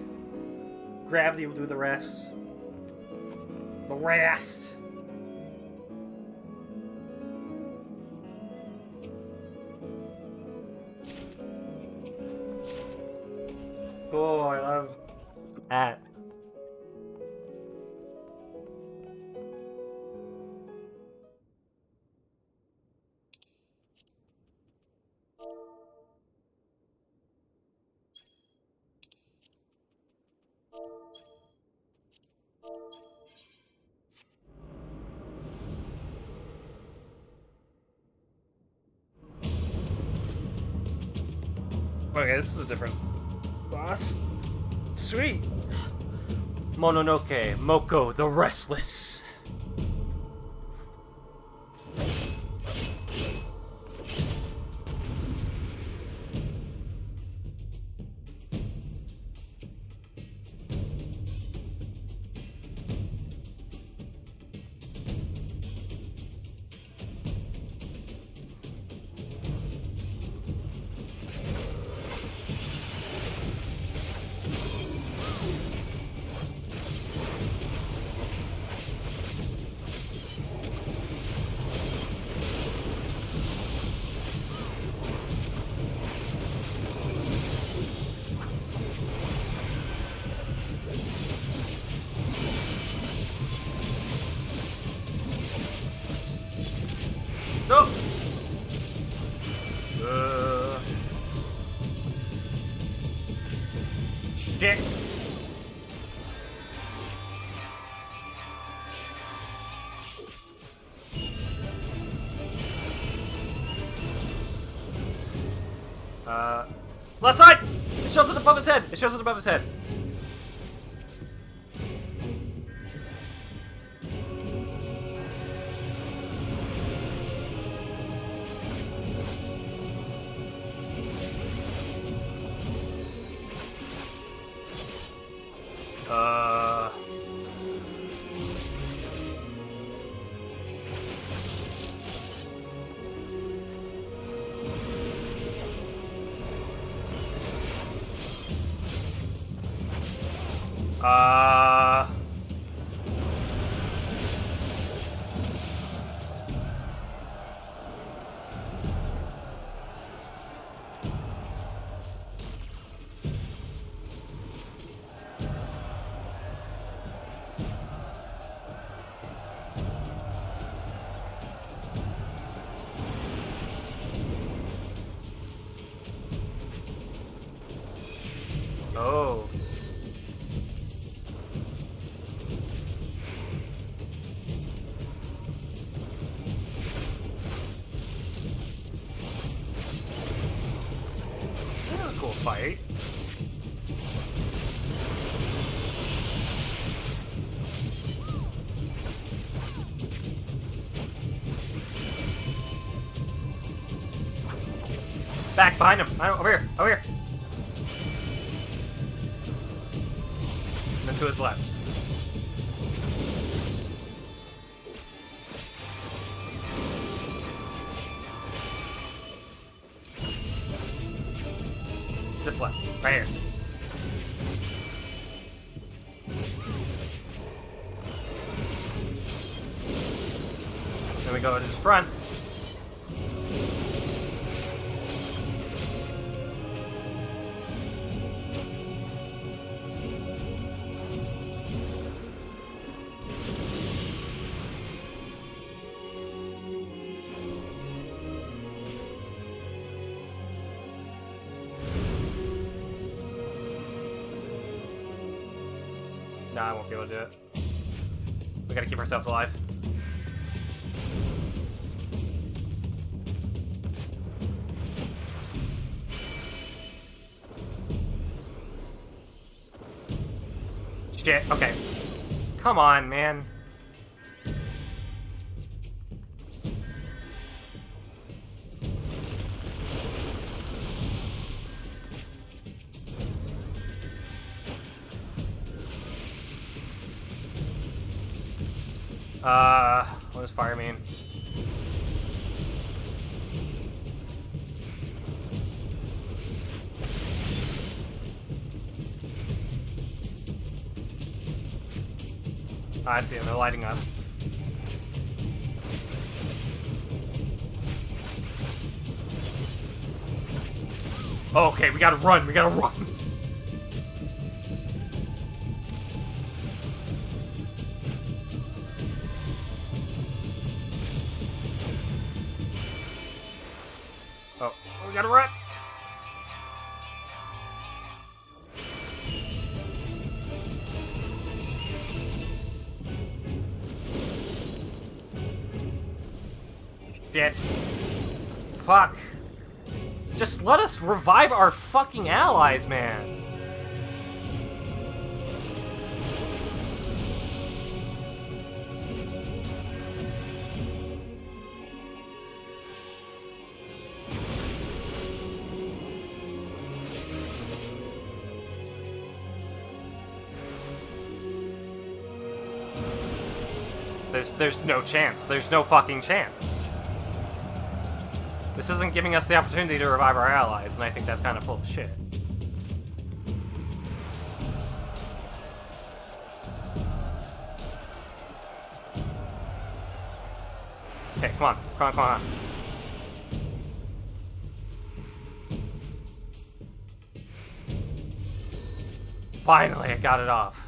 Gravity will do the rest. The rest! Oh, I love that. Okay, this is a different boss. Sweet! Mononoke, Moko the Restless. No! Shit! Left side! It shows it above his head! It shows it above his head. Uh... Oh. This is a cool fight. Back behind him. Over here. Over here. And to his left. This left. Right here. Then we go to his front. Nah, I won't be able to do it. We gotta keep ourselves alive. Shit, okay. Come on, man. What does fire mean? I see them, they're lighting up. Okay, we gotta run, we gotta run. Oh, we gotta run! Shit. Fuck. Just let us revive our fucking allies, man. There's no chance. There's no fucking chance. This isn't giving us the opportunity to revive our allies, and I think that's kind of full of shit. Okay, come on. Come on, come on. Finally, I got it off.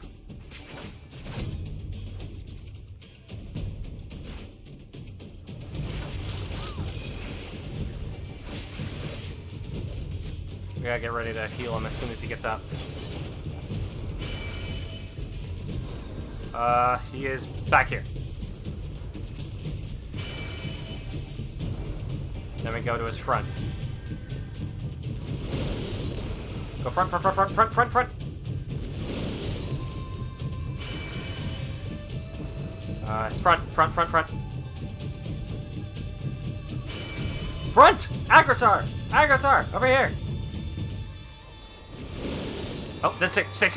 We gotta get ready to heal him as soon as he gets up. He is back here. Then we go to his front. Go front, front, front, front, front, front, front! It's front, front, front, front. Front! Aggressor! Aggressor! Over here! Oh, that's it. Stay.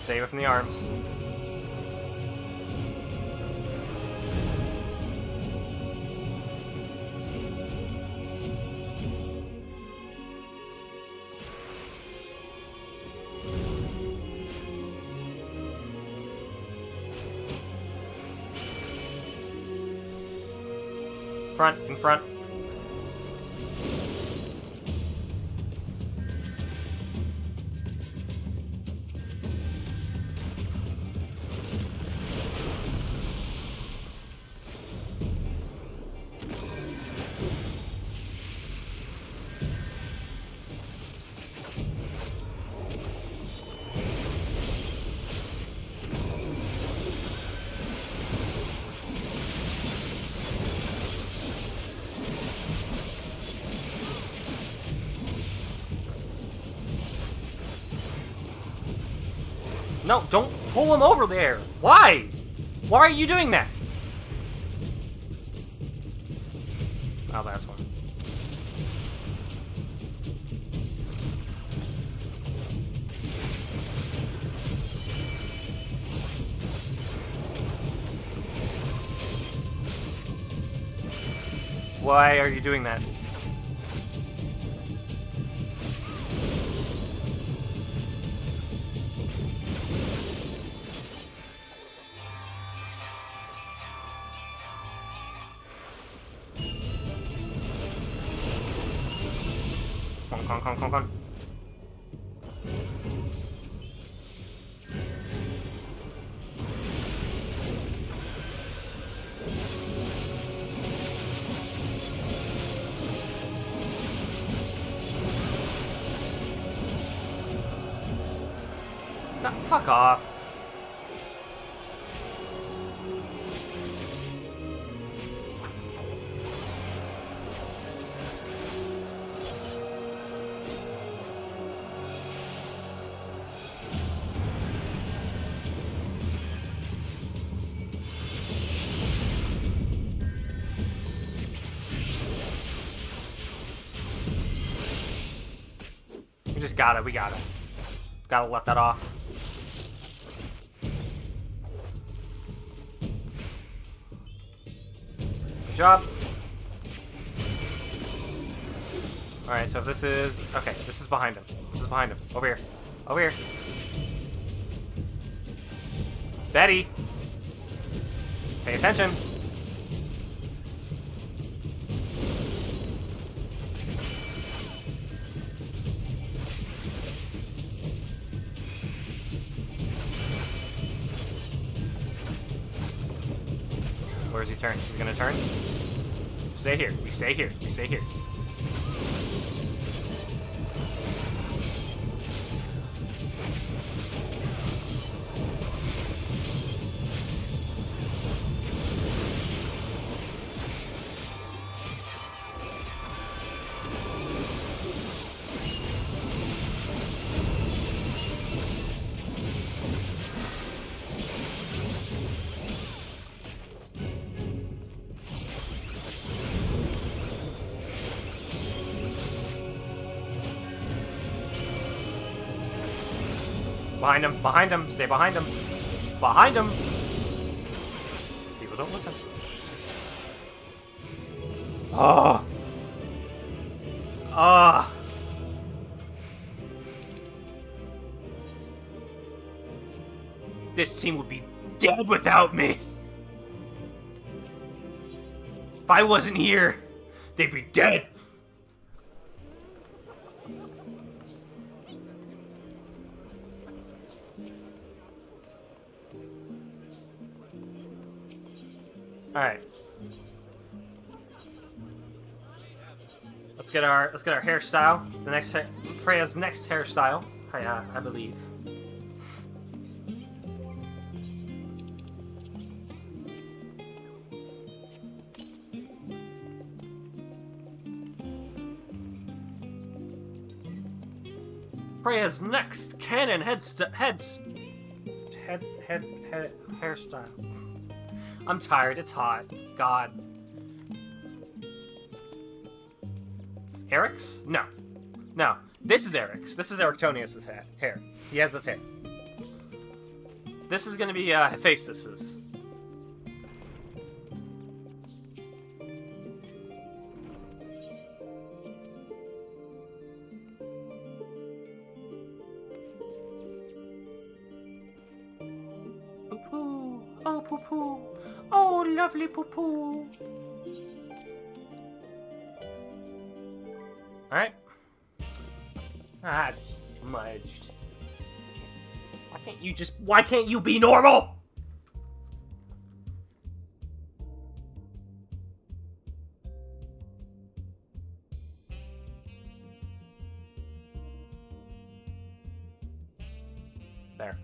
Stay away from the arms. Front, in front. No, don't pull him over there. Why? Why are you doing that? Oh, that's one. Why are you doing that? Come on. No, fuck off. We just got it. We got it. Gotta let that off. Good job. Alright, so if this is... Okay, this is behind him. This is behind him. Over here. Over here. Betty! Pay attention. Where does he turn? He's gonna turn? Stay here. We stay here. We stay here. Behind him, stay behind him. Behind him! People don't listen. Ah! Ah! This team would be dead without me! If I wasn't here, they'd be dead! Alright. Let's get our hairstyle. The next Freya's next hairstyle, I believe. Freya's next canon hairstyle. I'm tired. It's hot. God. Eric's? No. No. This is Eric's. This is Erictonius's hair. He has this hair. This is gonna be Hephaestus's. Poo-poo. Oh, poo-poo. Oh, lovely poo-poo. Alright. Ah, it's smudged. Why can't you be normal? There.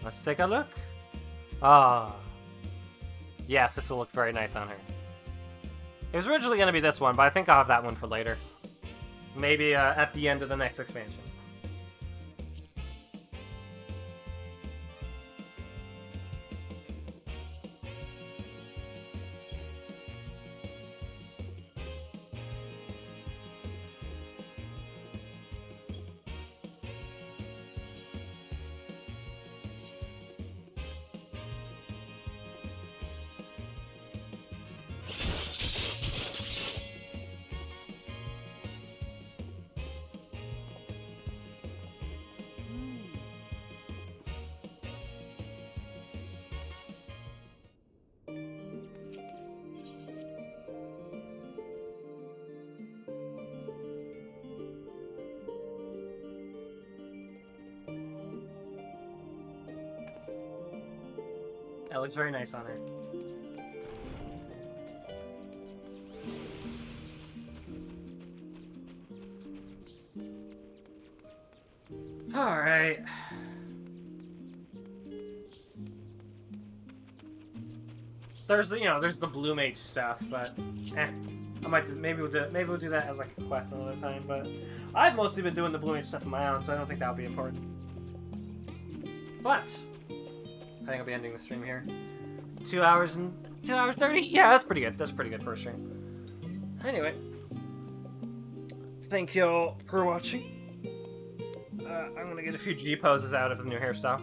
Let's take a look. Ah. Yes, this will look very nice on her. It was originally going to be this one, but I think I'll have that one for later. Maybe at the end of the next expansion. That looks very nice on her. Alright. There's the Blue Mage stuff, but maybe we'll do that as like a quest another time, but I've mostly been doing the Blue Mage stuff on my own, so I don't think that'll be important. But I think I'll be ending the stream here. 2 hours 30? Yeah, that's pretty good. That's pretty good for a stream. Anyway. Thank y'all for watching. I'm gonna get a few G poses out of the new hairstyle.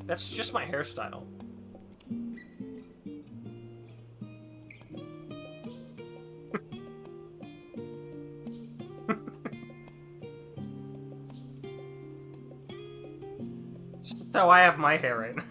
That's just my hairstyle. So I have my hair right now.